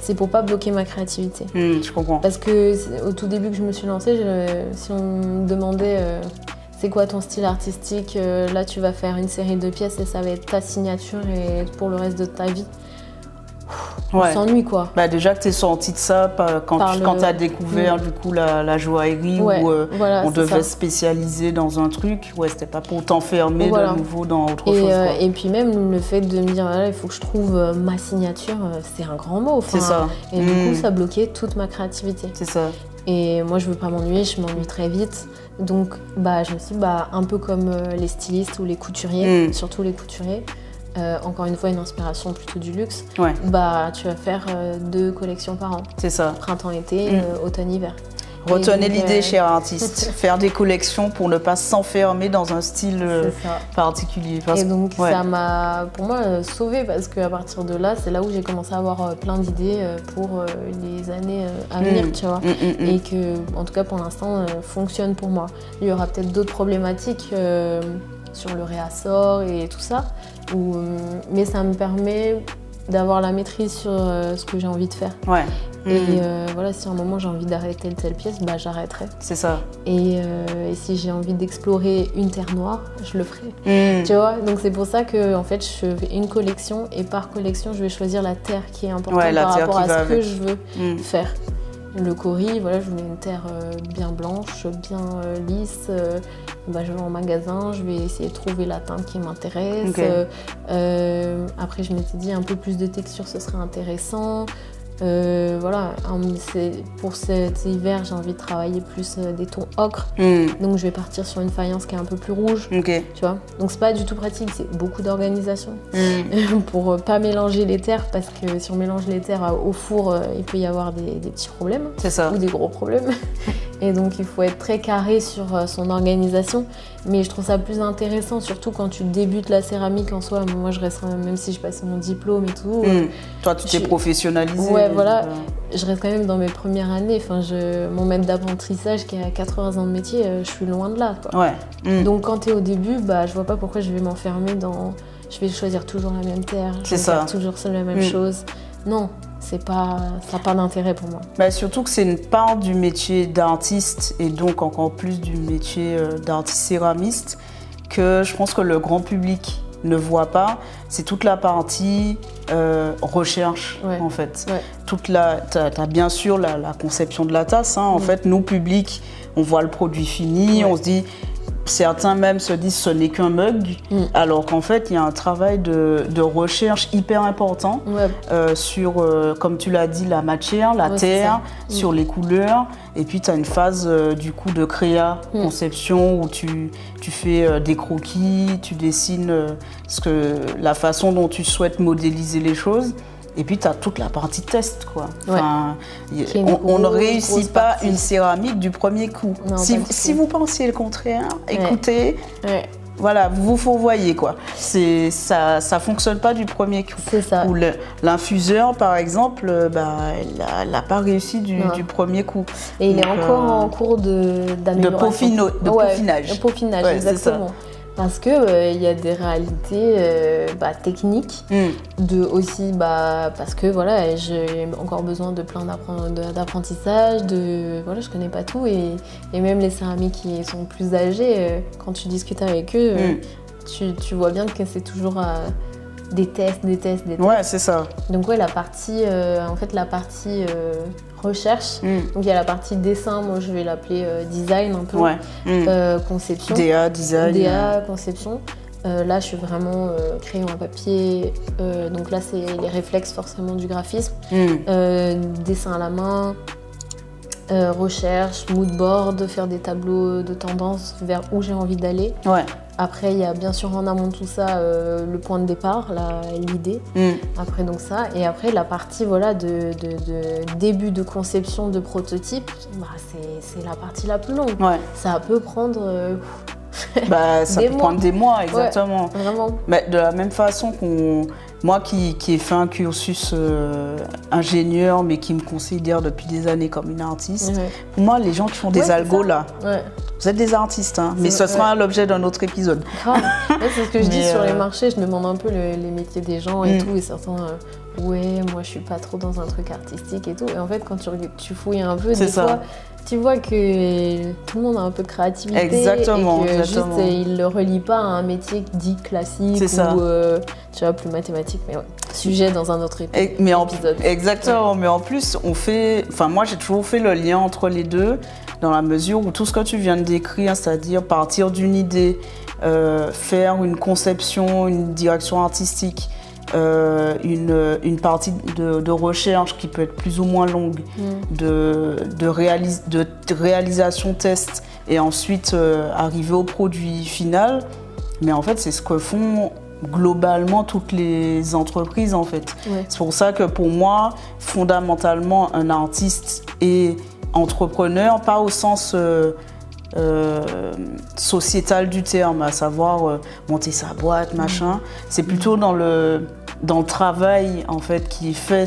C'est pour pas bloquer ma créativité. Je comprends. Parce que au tout début que je me suis lancée, si on me demandait c'est quoi ton style artistique, là tu vas faire une série de pièces et ça va être ta signature et pour le reste de ta vie. On s'ennuie quoi. Bah déjà que tu es sorti de ça quand tu as découvert du coup la joaillerie où on devait se spécialiser dans un truc, c'était pas pour t'enfermer de nouveau dans autre chose. Et puis même le fait de me dire il faut que je trouve ma signature, c'est un grand mot. C'est ça. Et du coup ça bloquait toute ma créativité. C'est ça. Et moi je veux pas m'ennuyer, je m'ennuie très vite. Donc je me suis dit un peu comme les stylistes ou les couturiers, surtout les couturiers. Encore une fois, une inspiration plutôt du luxe. Tu vas faire 2 collections par an. C'est ça. Printemps-été, automne-hiver. Retenez l'idée, chers artistes. Faire des collections pour ne pas s'enfermer dans un style particulier. Et donc, ça m'a, pour moi, sauvée parce qu'à partir de là, c'est là où j'ai commencé à avoir plein d'idées pour les années à venir, tu vois. Et que, en tout cas, pour l'instant, fonctionne pour moi. Il y aura peut-être d'autres problématiques sur le réassort et tout ça. Mais ça me permet d'avoir la maîtrise sur ce que j'ai envie de faire. Et voilà, si à un moment j'ai envie d'arrêter telle pièce, j'arrêterai. C'est ça. Et si j'ai envie d'explorer une terre noire, je le ferai. Tu vois, donc c'est pour ça que en fait je fais une collection et par collection je vais choisir la terre qui est importante par rapport à ce que je veux faire. Le cori, voilà, je voulais une terre bien blanche, bien lisse. Je vais en magasin, je vais essayer de trouver la teinte qui m'intéresse. Après, je m'étais dit un peu plus de texture, ce serait intéressant. Voilà, pour cet hiver, j'ai envie de travailler plus des tons ocre. Donc, je vais partir sur une faïence qui est un peu plus rouge. Tu vois, donc c'est pas du tout pratique, c'est beaucoup d'organisation pour pas mélanger les terres parce que si on mélange les terres au four, il peut y avoir des petits problèmes ou des gros problèmes. Et donc, il faut être très carré sur son organisation. Mais je trouve ça plus intéressant, surtout quand tu débutes la céramique en soi. Moi, je reste, même si je passe mon diplôme et tout. Toi, tu t'es professionnalisée. Voilà. Je reste quand même dans mes premières années. Enfin, mon maître d'apprentissage qui a 80 ans de métier, je suis loin de là, quoi. Donc, quand tu es au début, je vois pas pourquoi je vais m'enfermer dans... Je vais choisir toujours la même terre, je vais faire toujours la même chose. Non, ça n'a pas d'intérêt pour moi. Surtout que c'est une part du métier d'artiste et donc encore plus du métier d'artiste céramiste que je pense que le grand public ne voit pas. C'est toute la partie recherche en fait. T'as bien sûr la conception de la tasse. En fait, nous, public, on voit le produit fini, on se dit... Certains même se disent ce n'est qu'un mug, alors qu'en fait il y a un travail de recherche hyper important sur, comme tu l'as dit, la matière, la terre, sur les couleurs. Et puis tu as une phase du coup de créa, conception, où tu fais des croquis, tu dessines la façon dont tu souhaites modéliser les choses. Et puis, tu as toute la partie test, quoi. Enfin, on ne réussit pas une céramique du premier coup. Non, si vous pensiez le contraire, écoutez, voilà, vous fourvoyez, quoi. Ça fonctionne pas du premier coup. C'est ça. Ou l'infuseur, par exemple, elle n'a pas réussi du premier coup. Et il est encore en cours d'amélioration. De peaufinage. De peaufinage, exactement. Parce qu'il y a des réalités techniques, parce que voilà, j'ai encore besoin de plein d'apprentissage, voilà, je connais pas tout et même les céramiques qui sont plus âgées, quand tu discutes avec eux, tu vois bien que c'est toujours des tests. Ouais, c'est ça. Donc la partie recherche, donc il y a la partie dessin, moi je vais l'appeler design un peu, conception. DA, design. DA, conception. Là je suis vraiment crayon à papier, donc là c'est les réflexes forcément du graphisme, dessin à la main, recherche, mood board, faire des tableaux de tendance vers où j'ai envie d'aller. Ouais. Après, il y a bien sûr en amont de tout ça le point de départ, l'idée. Après, donc ça. Et après, la partie voilà, de début de conception de prototype, bah, c'est la partie la plus longue. Ouais. Ça peut prendre ça peut prendre des mois, exactement. Ouais, vraiment. Mais de la même façon moi qui ai fait un cursus ingénieur, mais qui me considère depuis des années comme une artiste, pour moi, les gens qui font des algos là, vous êtes des artistes, hein, mais ce sera l'objet d'un autre épisode. Grave. C'est ce que je dis sur les marchés, je demande un peu les métiers des gens et tout, et certains, ouais, moi je suis pas trop dans un truc artistique et tout. Et en fait, quand tu fouilles un peu, des fois, tu vois que tout le monde a un peu de créativité. Exactement. Et que juste, il le relie pas à un métier dit classique ou tu vois, plus mathématique. Mais ouais, sujet dans un autre épisode. Exactement, mais en plus, moi j'ai toujours fait le lien entre les deux, dans la mesure où tout ce que tu viens de décrire, c'est-à-dire partir d'une idée, faire une conception, une direction artistique, une partie de recherche qui peut être plus ou moins longue, de réalisation test et ensuite arriver au produit final. Mais en fait, c'est ce que font globalement toutes les entreprises en fait. C'est pour ça que pour moi, fondamentalement, un artiste est entrepreneur, pas au sens sociétal du terme, à savoir monter sa boîte, machin. C'est plutôt dans le travail en fait qui est fait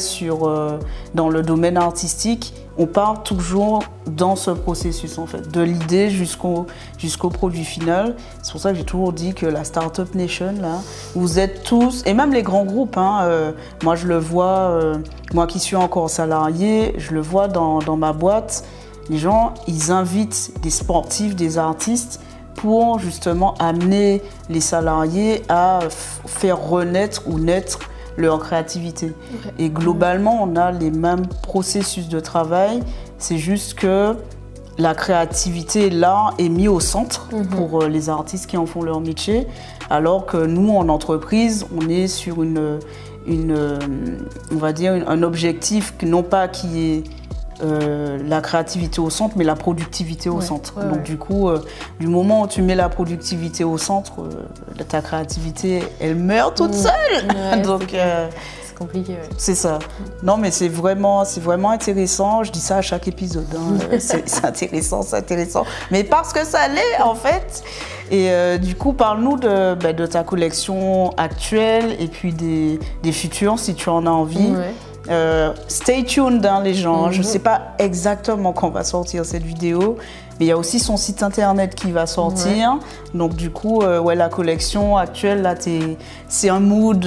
dans le domaine artistique. On part toujours dans ce processus en fait, de l'idée jusqu'au produit final. C'est pour ça que j'ai toujours dit que la Startup Nation là, vous êtes tous, et même les grands groupes, moi je le vois, moi qui suis encore salarié, je le vois dans ma boîte. Les gens, ils invitent des sportifs, des artistes pour justement amener les salariés à faire renaître ou naître leur créativité. Et globalement, on a les mêmes processus de travail. C'est juste que la créativité, là, est mise au centre pour les artistes qui en font leur métier. Alors que nous, en entreprise, on est sur on va dire, un objectif non pas qui est la créativité au centre, mais la productivité au centre. Donc du coup, du moment où tu mets la productivité au centre, ta créativité, elle meurt toute seule. Donc c'est compliqué. C'est ça. Non, mais c'est vraiment intéressant. Je dis ça à chaque épisode. C'est intéressant, c'est intéressant. Mais parce que ça l'est en fait. Et du coup, parle-nous de ta collection actuelle et puis des futures si tu en as envie. Stay tuned, les gens. Je ne sais pas exactement quand va sortir cette vidéo, mais il y a aussi son site internet qui va sortir. Donc du coup, la collection actuelle, là, c'est un mood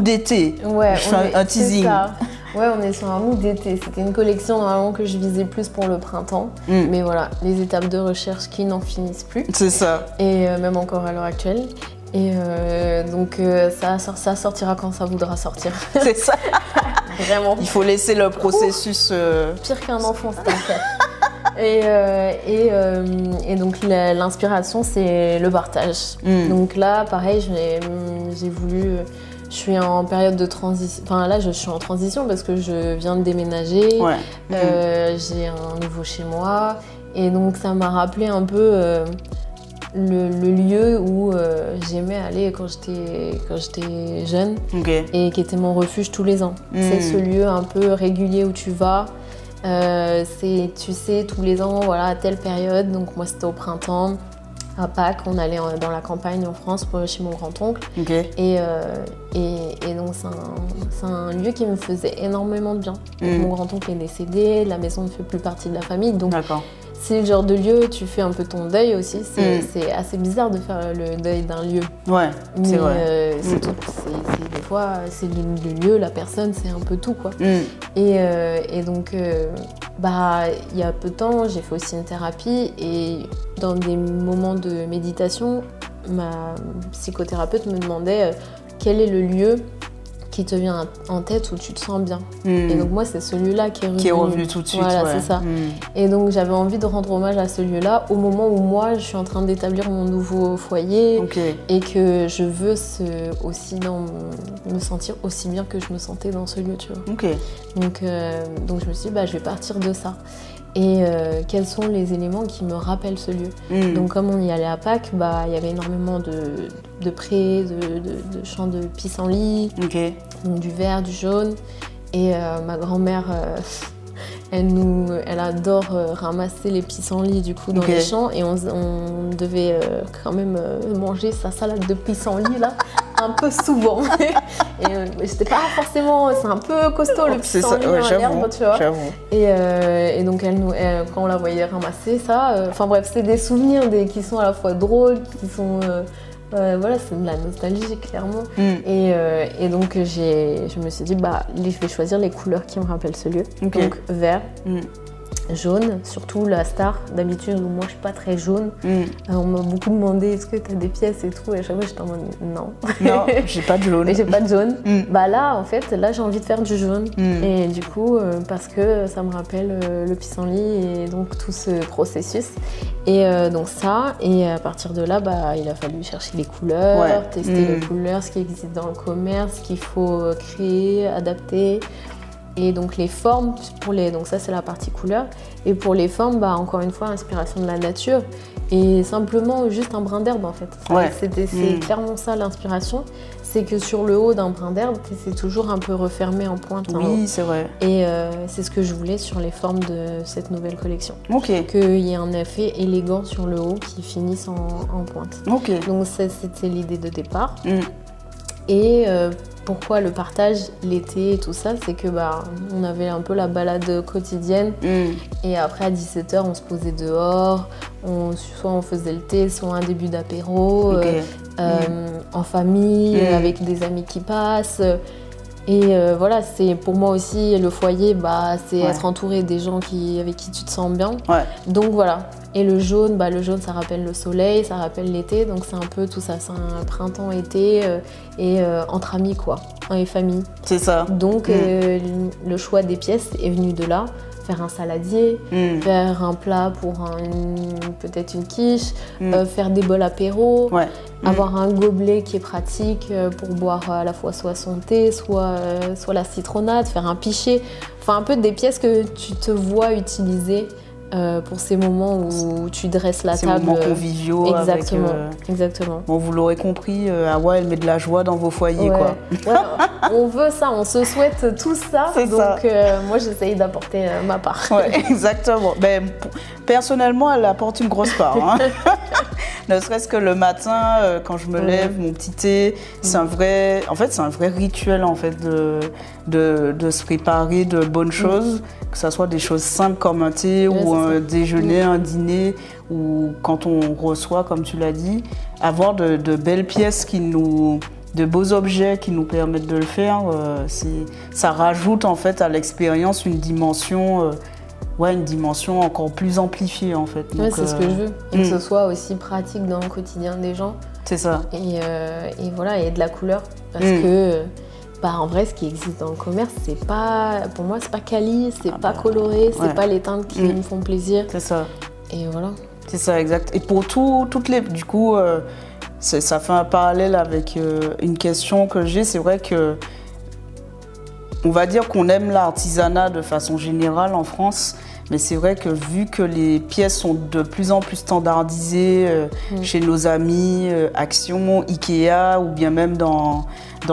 été. Je fais un teasing. Ça. Ouais, on est sur un mood d'été. C'était une collection normalement que je visais plus pour le printemps. Mais voilà, les étapes de recherche qui n'en finissent plus. C'est ça. Et même encore à l'heure actuelle. Et donc ça sortira quand ça voudra sortir. C'est ça. Vraiment. Il faut laisser le processus... Pire qu'un enfant, c'est un fait. Et donc l'inspiration, c'est le partage. Donc là, pareil, j'ai voulu... Je suis en période de transition. Enfin là, je suis en transition parce que je viens de déménager. J'ai un nouveau chez moi. Et donc ça m'a rappelé un peu... Le lieu où j'aimais aller quand j'étais jeune et qui était mon refuge tous les ans. C'est ce lieu un peu régulier où tu vas. Tu sais, tous les ans, voilà, à telle période. Donc moi, c'était au printemps. À Pâques, on allait dans la campagne en France chez mon grand-oncle. Et donc, c'est un lieu qui me faisait énormément de bien. Donc, mon grand-oncle est décédé, la maison ne fait plus partie de la famille. Donc, c'est le genre de lieu où tu fais un peu ton deuil aussi. C'est assez bizarre de faire le deuil d'un lieu. Ouais, c'est vrai. Des fois, c'est le lieu, la personne, c'est un peu tout, quoi. Et donc, il y a peu de temps, j'ai fait aussi une thérapie. Et dans des moments de méditation, ma psychothérapeute me demandait quel est le lieu qui te vient en tête où tu te sens bien. Et donc moi, c'est ce lieu-là qui est revenu tout de suite. Voilà, c'est ça. Et donc j'avais envie de rendre hommage à ce lieu-là au moment où moi, je suis en train d'établir mon nouveau foyer et que je veux me sentir aussi bien que je me sentais dans ce lieu, tu vois. Donc je me suis dit, je vais partir de ça. et quels sont les éléments qui me rappellent ce lieu. Donc comme on y allait à Pâques, bah, il y avait énormément de prés, de champs de pissenlit, donc du vert, du jaune. Et ma grand-mère, elle adore ramasser les pissenlits du coup dans les champs, et on devait quand même manger sa salade de pissenlit là un peu souvent. Et c'était pas forcément, c'est un peu costaud le pissenlit en l'herbe, tu vois. Et donc quand on la voyait ramasser ça, enfin bref, c'est des souvenirs qui sont à la fois drôles, qui sont voilà, c'est de la nostalgie clairement. Et donc je me suis dit, bah, je vais choisir les couleurs qui me rappellent ce lieu. Donc vert, jaune, surtout la star. D'habitude, moi je suis pas très jaune. On m'a beaucoup demandé, est-ce que tu as des pièces et tout, et à chaque fois j'étais en mode non. Non, j'ai pas de jaune. Et j'ai pas de jaune. Bah là, en fait, là j'ai envie de faire du jaune. Et du coup, parce que ça me rappelle le pissenlit et donc tout ce processus. Et donc ça, et à partir de là, bah, il a fallu chercher les couleurs, tester les couleurs, ce qui existe dans le commerce, ce qu'il faut créer, adapter. Et donc les formes, donc ça c'est la partie couleur. Et pour les formes, bah, encore une fois, inspiration de la nature. Et simplement juste un brin d'herbe en fait. C'est clairement ça l'inspiration. C'est que sur le haut d'un brin d'herbe, c'est toujours un peu refermé en pointe. Oui, c'est vrai. Et c'est ce que je voulais sur les formes de cette nouvelle collection. Qu'il y ait un effet élégant sur le haut qui finisse en pointe. Donc c'était l'idée de départ. Et pourquoi le partage l'été et tout ça, c'est que bah, on avait un peu la balade quotidienne. Et après à 17h, on se posait dehors, soit on faisait le thé, soit un début d'apéro, en famille, avec des amis qui passent. Et voilà, c'est pour moi aussi le foyer, bah, c'est être entouré des gens avec qui tu te sens bien. Donc voilà. Et le jaune, ça rappelle le soleil, ça rappelle l'été, donc c'est un peu tout ça, c'est un printemps-été et entre amis quoi, et famille. C'est ça. Donc le choix des pièces est venu de là. Faire un saladier, faire un plat pour peut-être une quiche, faire des bols apéro, avoir un gobelet qui est pratique pour boire à la fois soit son thé, soit la citronnade, faire un pichet. Enfin un peu des pièces que tu te vois utiliser pour ces moments où tu dresses la table. Ces moments conviviaux. Exactement, avec, exactement. Bon, vous l'aurez compris, Awa, elle met de la joie dans vos foyers, quoi. On veut ça, on se souhaite tout ça. Donc moi, j'essaye d'apporter ma part. Exactement. Ben, personnellement, elle apporte une grosse part. Hein. Ne serait-ce que le matin, quand je me lève, mon petit thé, c'est un vrai rituel en fait de se préparer de bonnes choses, que ce soit des choses simples comme un thé ou un déjeuner, un dîner, ou quand on reçoit, comme tu l'as dit, avoir de belles pièces de beaux objets qui nous permettent de le faire, ça rajoute en fait à l'expérience une dimension encore plus amplifiée en fait. C'est ce que je veux. Et que ce soit aussi pratique dans le quotidien des gens. C'est ça. Et voilà, et de la couleur. Parce que, en vrai, ce qui existe dans le commerce, pour moi, c'est pas quali, c'est pas coloré, c'est pas les teintes qui me font plaisir. C'est ça. Et voilà. C'est ça, exact. Et pour toutes les... Du coup, ça fait un parallèle avec une question que j'ai. C'est vrai que on va dire qu'on aime l'artisanat de façon générale en France, mais c'est vrai que vu que les pièces sont de plus en plus standardisées chez nos amis, Action, Ikea, ou bien même dans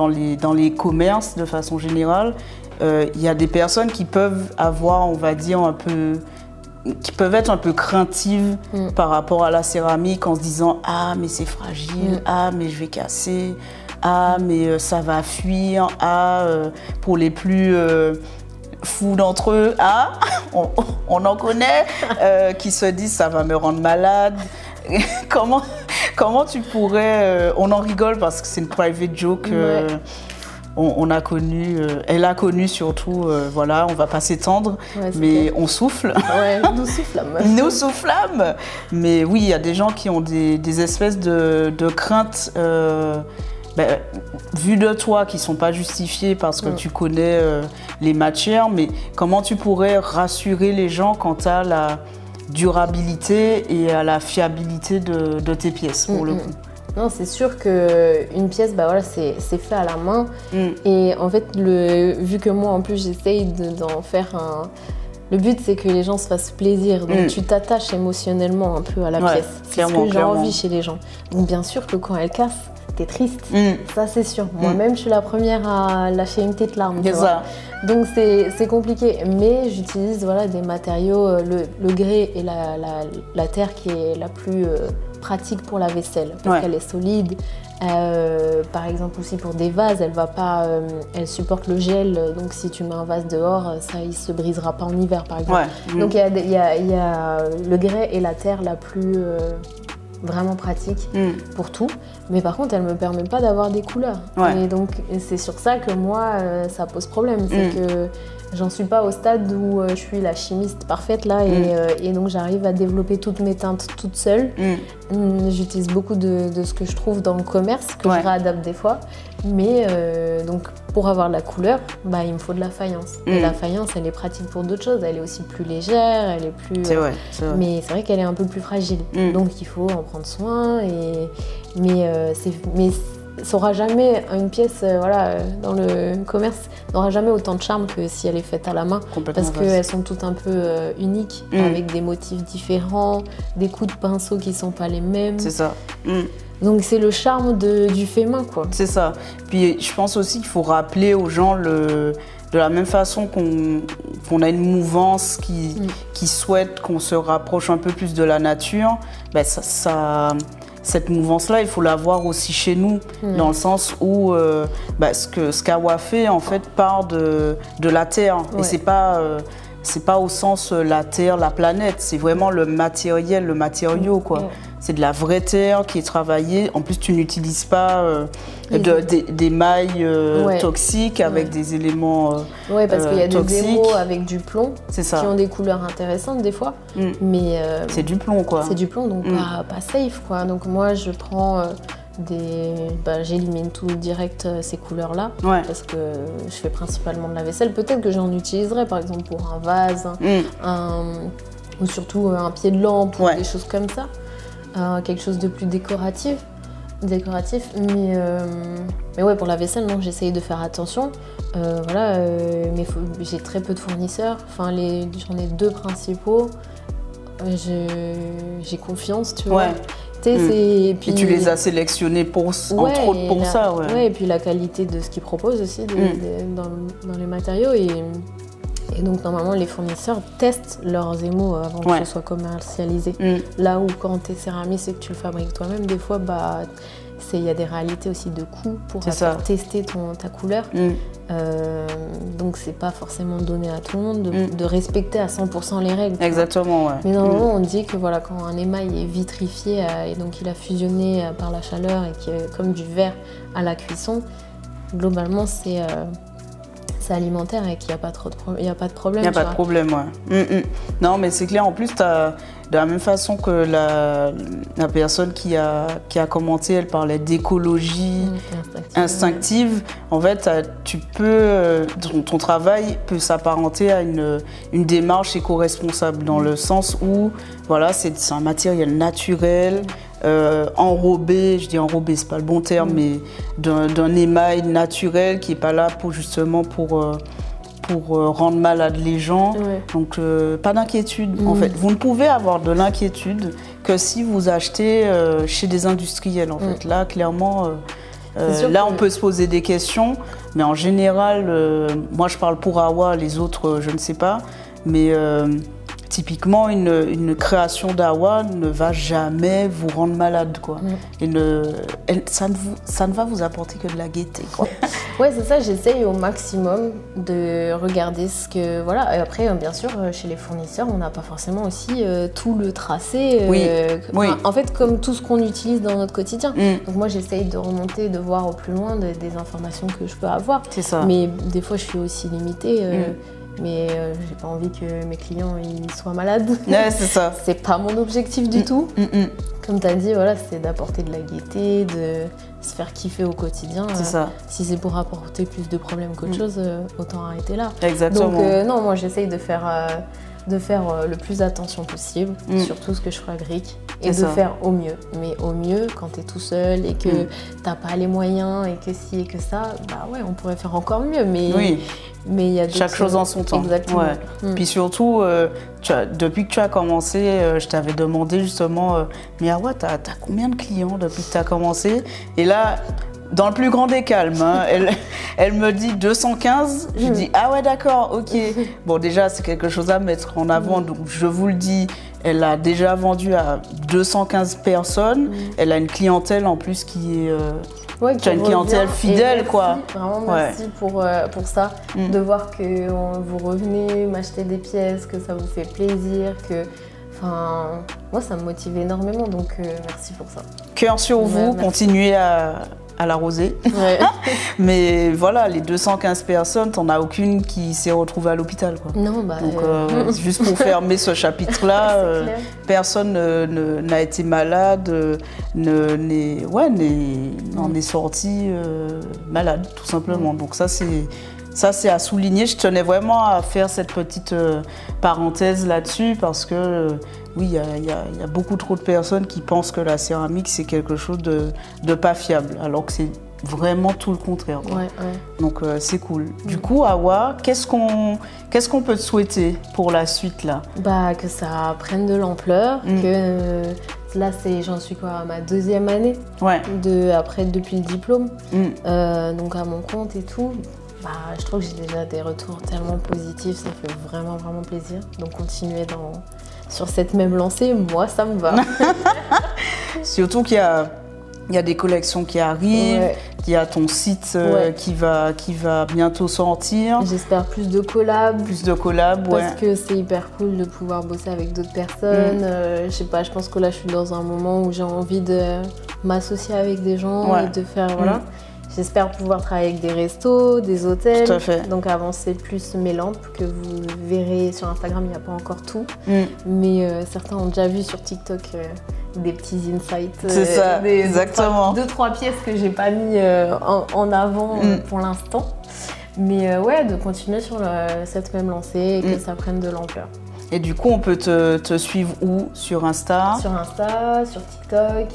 les commerces de façon générale, il y a des personnes qui peuvent avoir, on va dire, qui peuvent être un peu craintives par rapport à la céramique en se disant « Ah, mais c'est fragile, ah, mais je vais casser ». Ah, mais ça va fuir. Ah, pour les plus fous d'entre eux, ah, on en connaît, qui se disent ça va me rendre malade. Comment tu pourrais... on en rigole parce que c'est une private joke. On a connu, elle a connu surtout, voilà, on va pas s'étendre, mais on souffle. Nous soufflâmes. Nous soufflâmes. Mais oui, il y a des gens qui ont des espèces de craintes. Vu de toi, qui ne sont pas justifiées parce que tu connais les matières, mais comment tu pourrais rassurer les gens quant à la durabilité et à la fiabilité de tes pièces, pour le coup? Non, c'est sûr qu'une pièce, c'est fait à la main. Et en fait, vu que moi, en plus, j'essaye d'en faire Le but, c'est que les gens se fassent plaisir. Donc, tu t'attaches émotionnellement un peu à la pièce. C'est ce que j'ai envie chez les gens. Donc, bien sûr que quand elle casse, t'es triste. Ça, c'est sûr. Moi-même, je suis la première à lâcher une petite larme. Tu vois. Donc, c'est compliqué. Mais j'utilise des matériaux, le grès et la terre qui est la plus pratique pour la vaisselle. Parce qu'elle est solide. Par exemple aussi pour des vases, elle supporte le gel, donc si tu mets un vase dehors, il se brisera pas en hiver par exemple. Donc il y a le grès et la terre la plus vraiment pratique pour tout, mais par contre elle me permet pas d'avoir des couleurs. Et donc c'est sur ça que moi ça pose problème, c'est que j'en suis pas au stade où je suis la chimiste parfaite là et donc j'arrive à développer toutes mes teintes toute seule. J'utilise beaucoup de ce que je trouve dans le commerce, que je réadapte des fois. Mais donc pour avoir de la couleur, il me faut de la faïence. Et la faïence, elle est pratique pour d'autres choses. Elle est aussi plus légère, elle est plus... C'est vrai. Mais c'est vrai qu'elle est un peu plus fragile. Donc il faut en prendre soin. Mais ça n'aura jamais une pièce dans le commerce n'aura jamais autant de charme que si elle est faite à la main, parce qu'elles sont toutes un peu uniques, avec des motifs différents, des coups de pinceau qui sont pas les mêmes. C'est ça. Donc c'est le charme du fait main, quoi. C'est ça. Puis je pense aussi qu'il faut rappeler aux gens de la même façon qu'on a une mouvance qui souhaite qu'on se rapproche un peu plus de la nature, cette mouvance-là, il faut l'avoir aussi chez nous, dans le sens où ce qu'Awa fait, en fait, part de la Terre. Et c'est pas au sens la Terre, la planète, c'est vraiment le matériel, le matériau, quoi. C'est de la vraie terre qui est travaillée. En plus, tu n'utilises pas des mailles toxiques avec des éléments parce qu'il y a des émaux avec du plomb qui ont des couleurs intéressantes des fois. Mais c'est du plomb, quoi. C'est du plomb, donc pas safe, quoi. Donc moi, je prends j'élimine tout direct ces couleurs-là, parce que je fais principalement de la vaisselle. Peut-être que j'en utiliserai, par exemple, pour un vase, ou surtout un pied de lampe, ou des choses comme ça. Quelque chose de plus décoratif. Mais pour la vaisselle, non, j'essaye de faire attention. Mais j'ai très peu de fournisseurs. Enfin, j'en ai 2 principaux. J'ai confiance, tu vois. Et puis tu les as sélectionnés entre autres pour ça. Et puis la qualité de ce qu'ils proposent aussi dans les matériaux. Et donc normalement les fournisseurs testent leurs émaux avant que ce soit commercialisé. Là où quand tu es céramiste et que tu le fabriques toi-même, des fois il y a des réalités aussi de coût pour tester ta couleur. Donc c'est pas forcément donné à tout le monde de respecter à 100% les règles. Exactement, Mais normalement on dit que quand un émail est vitrifié et donc il a fusionné par la chaleur et qui est comme du verre à la cuisson, globalement c'est alimentaire et qu'il n'y a pas de problème. Il n'y a pas de problème, Non, mais c'est clair, en plus, de la même façon que la personne qui a commenté, elle parlait d'écologie instinctive. En fait, ton travail peut s'apparenter à une démarche éco-responsable, dans le sens où c'est un matériel naturel, enrobé, je dis enrobé, c'est pas le bon terme, mais d'un émail naturel qui n'est pas là pour rendre malade les gens. Donc pas d'inquiétude en fait. Vous ne pouvez avoir de l'inquiétude que si vous achetez chez des industriels en fait. Là clairement, on peut se poser des questions, mais en général, moi je parle pour Awa, les autres je ne sais pas, mais typiquement, une création d'Awa ne va jamais vous rendre malade, quoi. Ça ne va vous apporter que de la gaieté, quoi. C'est ça, j'essaye au maximum de regarder ce que... Et après, bien sûr, chez les fournisseurs, on n'a pas forcément aussi tout le tracé. En fait, comme tout ce qu'on utilise dans notre quotidien. Donc moi, j'essaye de remonter, de voir au plus loin des informations que je peux avoir. C'est ça. Mais des fois, je suis aussi limitée. Mais j'ai pas envie que mes clients ils soient malades. C'est ça. C'est pas mon objectif du tout. Comme tu as dit, c'est d'apporter de la gaieté, de se faire kiffer au quotidien. C'est ça. Si c'est pour apporter plus de problèmes qu'autre chose, autant arrêter là. Exactement. Donc non, moi j'essaye de faire le plus attention possible sur tout ce que je fabrique. et de faire au mieux. Mais au mieux, quand tu es tout seul et que t'as pas les moyens et que ci et que ça, bah ouais, on pourrait faire encore mieux. Mais il y a chaque chose en son temps. Exactement. Puis surtout, depuis que tu as commencé, je t'avais demandé justement, mais Awa, t'as combien de clients depuis que tu as commencé? Et là, dans le plus grand des calmes, hein, elle me dit 215. Je dis ah ouais d'accord, ok. Bon déjà c'est quelque chose à mettre en avant, donc je vous le dis, elle a déjà vendu à 215 personnes. Elle a une clientèle en plus qui est tu as une clientèle fidèle, merci, quoi. Vraiment merci pour ça, de voir que vous revenez m'acheter des pièces, que ça vous fait plaisir, que enfin moi ça me motive énormément, donc merci pour ça. Cœur sur vous, continuez à l'arroser. Mais voilà, les 215 personnes, t'en as aucune qui s'est retrouvée à l'hôpital, quoi. Non, bah. Donc, juste pour fermer ce chapitre-là, personne n'a été malade, n'en est sorti malade, tout simplement. Donc ça, c'est à souligner. Je tenais vraiment à faire cette petite parenthèse là-dessus parce que oui, il y a beaucoup trop de personnes qui pensent que la céramique, c'est quelque chose de pas fiable, alors que c'est vraiment tout le contraire. Donc c'est cool. Du coup, Awa, qu'est-ce qu'on peut te souhaiter pour la suite là? Bah, que ça prenne de l'ampleur, que là, j'en suis quoi, à ma 2e année depuis le diplôme, donc à mon compte et tout. Bah, je trouve que j'ai déjà des retours tellement positifs, ça fait vraiment, vraiment plaisir. Donc continuer sur cette même lancée, moi ça me va. Surtout qu'il y a des collections qui arrivent, qu'il y a ton site qui va bientôt sortir. J'espère plus de collabs. Parce que c'est hyper cool de pouvoir bosser avec d'autres personnes. Je sais pas, je pense que là je suis dans un moment où j'ai envie de m'associer avec des gens et de faire J'espère pouvoir travailler avec des restos, des hôtels, donc avancer plus mes lampes que vous verrez sur Instagram, il n'y a pas encore tout. Mais certains ont déjà vu sur TikTok des petits insights. C'est ça, exactement. 2-3 pièces que j'ai pas mis en avant pour l'instant. Mais de continuer sur cette même lancée et que ça prenne de l'ampleur. Et du coup, on peut te suivre où? Sur Insta? Sur Insta, sur TikTok.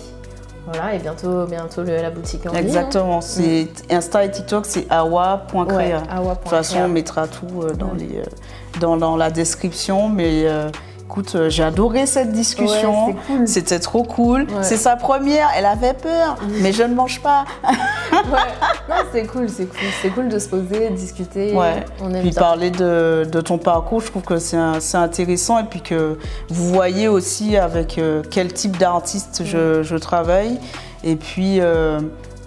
Voilà, et bientôt la boutique en ligne. Exactement, c'est Insta et TikTok, c'est awa.crea. De toute façon, on mettra tout dans la description, mais écoute, j'ai adoré cette discussion. Ouais, c'est cool. C'était trop cool. Ouais. C'est sa première, elle avait peur, mais je ne mange pas. Non, c'est cool, c'est cool de se poser, de discuter. Ouais. On aime puis bien. Parler de ton parcours, je trouve que c'est intéressant, et puis que vous voyez aussi avec quel type d'artiste je travaille. Et puis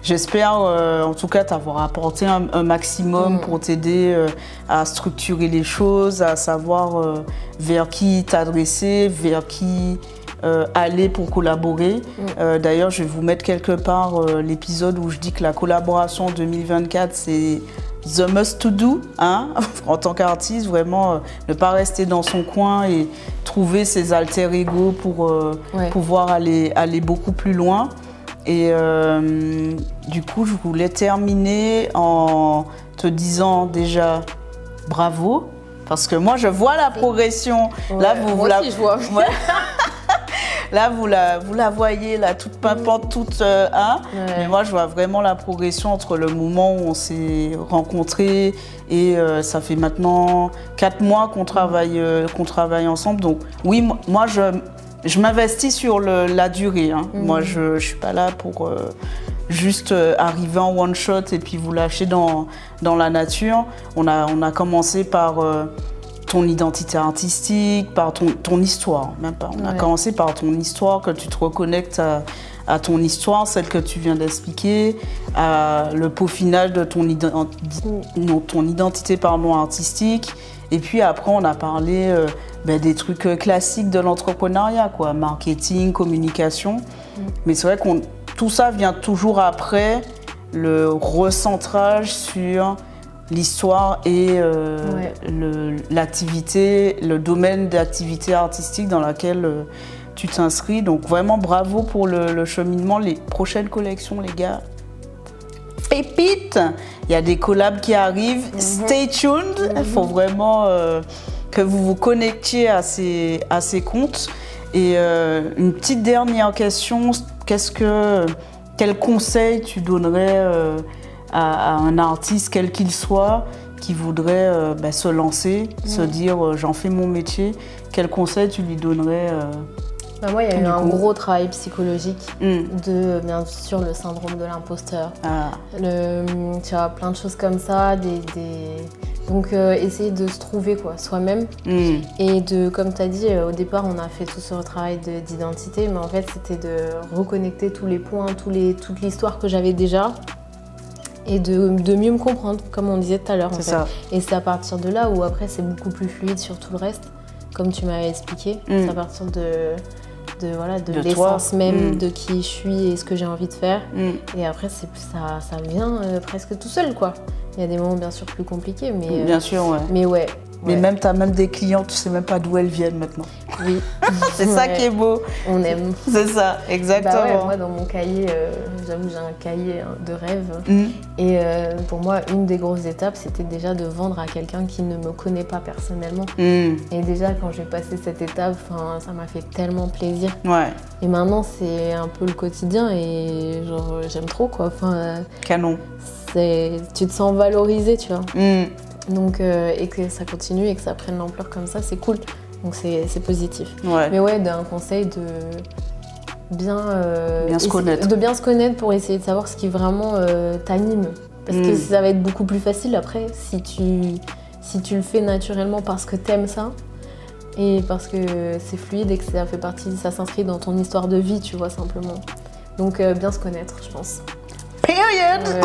j'espère en tout cas t'avoir apporté un maximum pour t'aider à structurer les choses, à savoir vers qui t'adresser, vers qui aller pour collaborer. D'ailleurs, je vais vous mettre quelque part l'épisode où je dis que la collaboration 2024, c'est the must to do, hein, en tant qu'artiste, vraiment ne pas rester dans son coin et trouver ses alter ego pour pouvoir aller beaucoup plus loin. Et du coup, je voulais terminer en te disant déjà bravo, parce que moi, je vois la progression. Ouais, là, moi aussi, je vois. Là, vous la voyez, là, toute pimpante, toute... Mais moi, je vois vraiment la progression entre le moment où on s'est rencontrés et ça fait maintenant 4 mois qu'on travaille ensemble. Donc oui, moi, je m'investis sur la durée. Hein. Moi, je ne suis pas là pour juste arriver en one shot et puis vous lâcher dans la nature. On a commencé par ton identité artistique, par ton histoire, même pas. On a commencé par ton histoire, que tu te reconnectes à ton histoire, celle que tu viens d'expliquer, à le peaufinage de ton identité artistique. Et puis après, on a parlé des trucs classiques de l'entrepreneuriat, quoi, marketing, communication. Mais c'est vrai que tout ça vient toujours après le recentrage sur l'histoire et l'activité, le domaine d'activité artistique dans laquelle tu t'inscris. Donc vraiment bravo pour le cheminement. Les prochaines collections, les gars, pépite. Il y a des collabs qui arrivent. Stay tuned. Il faut vraiment que vous vous connectiez à ces comptes. Et une petite dernière question, quel conseil tu donnerais à un artiste, quel qu'il soit, qui voudrait se lancer, se dire j'en fais mon métier, quel conseil tu lui donnerais moi, il y a eu un gros travail psychologique de, bien sûr, le syndrome de l'imposteur. Tu vois, plein de choses comme ça. Donc, essayer de se trouver soi-même. Et comme tu as dit, au départ, on a fait tout ce travail d'identité, mais en fait, c'était de reconnecter tous les points, toute l'histoire que j'avais déjà. Et de mieux me comprendre, comme on disait tout à l'heure. Ça. Et c'est à partir de là où après, c'est beaucoup plus fluide sur tout le reste, comme tu m'avais expliqué. C'est à partir de l'essence même de qui je suis et ce que j'ai envie de faire. Et après, ça vient presque tout seul, quoi. Il y a des moments bien sûr plus compliqués, mais... Bien sûr, ouais. Mais ouais. Mais même, tu as même des clients, tu sais même pas d'où elles viennent maintenant. Oui. C'est ça qui est beau. On aime. C'est ça, exactement. Moi, dans mon cahier, j'avoue, j'ai un cahier de rêve. Et pour moi, une des grosses étapes, c'était déjà de vendre à quelqu'un qui ne me connaît pas personnellement. Et déjà, quand j'ai passé cette étape, ça m'a fait tellement plaisir. Ouais. Et maintenant, c'est un peu le quotidien et genre, j'aime trop, quoi. Canon. Tu te sens valorisé, tu vois. Donc, et que ça continue et que ça prenne l'ampleur comme ça, c'est cool. Donc c'est positif. Ouais. Mais ouais, d'un conseil de bien se connaître. De bien se connaître pour essayer de savoir ce qui vraiment t'anime. Parce que ça va être beaucoup plus facile après si tu le fais naturellement parce que t'aimes ça et parce que c'est fluide et que ça s'inscrit dans ton histoire de vie, tu vois, simplement. Donc bien se connaître, je pense. Period.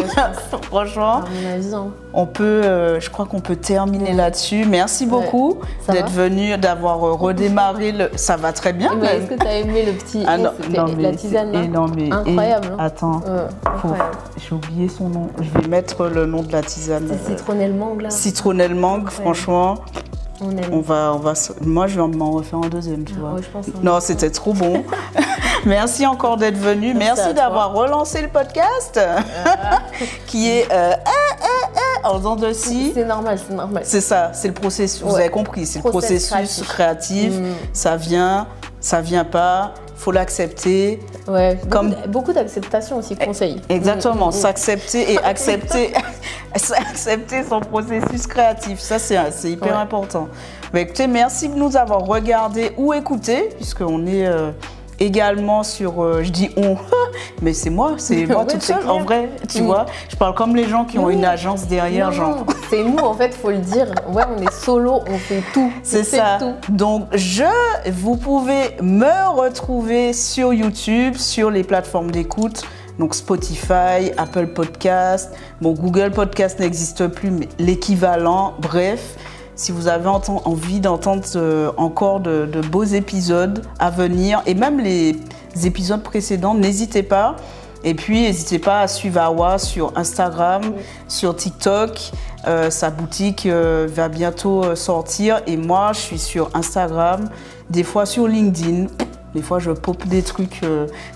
Franchement, à mon avis, je crois qu'on peut terminer là-dessus. Merci beaucoup d'être venu, d'avoir redémarré. Ça va très bien. Est-ce que tu as aimé le petit la tisane incroyable. Attends, j'ai oublié son nom. Je vais mettre le nom de la tisane. C'est citronnelle mangue, là. Citronnelle mangue, franchement. On aime. Moi, je vais m'en refaire un deuxième, tu vois. Ouais, je pense, non, c'était trop bon. Merci encore d'être venu. Merci d'avoir relancé le podcast qui est en faisant de si. C'est normal. C'est ça, c'est le processus. Vous avez compris, c'est le processus créatif. Ça vient pas. Faut l'accepter. Ouais, beaucoup d'acceptation aussi, conseil. Exactement, s'accepter et accepter son processus créatif. Ça, c'est hyper important. Mais écoutez, merci de nous avoir regardés ou écoutés, puisqu'on est également sur, je dis on, mais c'est moi toute seule, en vrai, tu vois. Je parle comme les gens qui ont une agence derrière, genre. C'est nous, en fait, faut le dire. Ouais, on est solo, on fait tout. C'est ça. Tout. Donc, vous pouvez me retrouver sur YouTube, sur les plateformes d'écoute. Donc Spotify, Apple Podcast, Google Podcast n'existe plus, mais l'équivalent, bref. Si vous avez envie d'entendre encore de beaux épisodes à venir, et même les épisodes précédents, n'hésitez pas. Et puis, n'hésitez pas à suivre Awa sur Instagram, sur TikTok. Sa boutique va bientôt sortir. Et moi, je suis sur Instagram, des fois sur LinkedIn. Des fois, je pop des trucs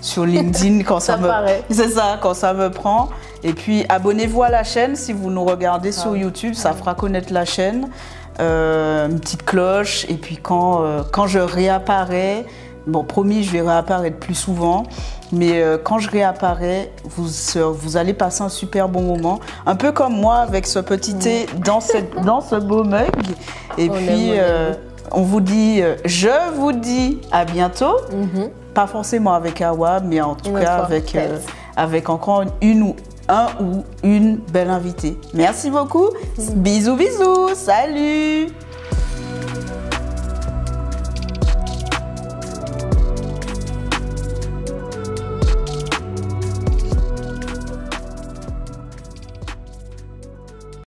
sur LinkedIn quand ça me prend. Et puis, abonnez-vous à la chaîne si vous nous regardez sur YouTube. Ça fera connaître la chaîne. Une petite cloche. Et puis, quand je réapparais, promis, je vais réapparaître plus souvent. Mais quand je réapparais, vous allez passer un super bon moment. Un peu comme moi avec ce petit thé dans ce beau mug. Et on vous dit, je vous dis à bientôt. Pas forcément avec Awa, mais en tout cas avec encore un ou une belle invitée. Merci beaucoup. Bisous, salut.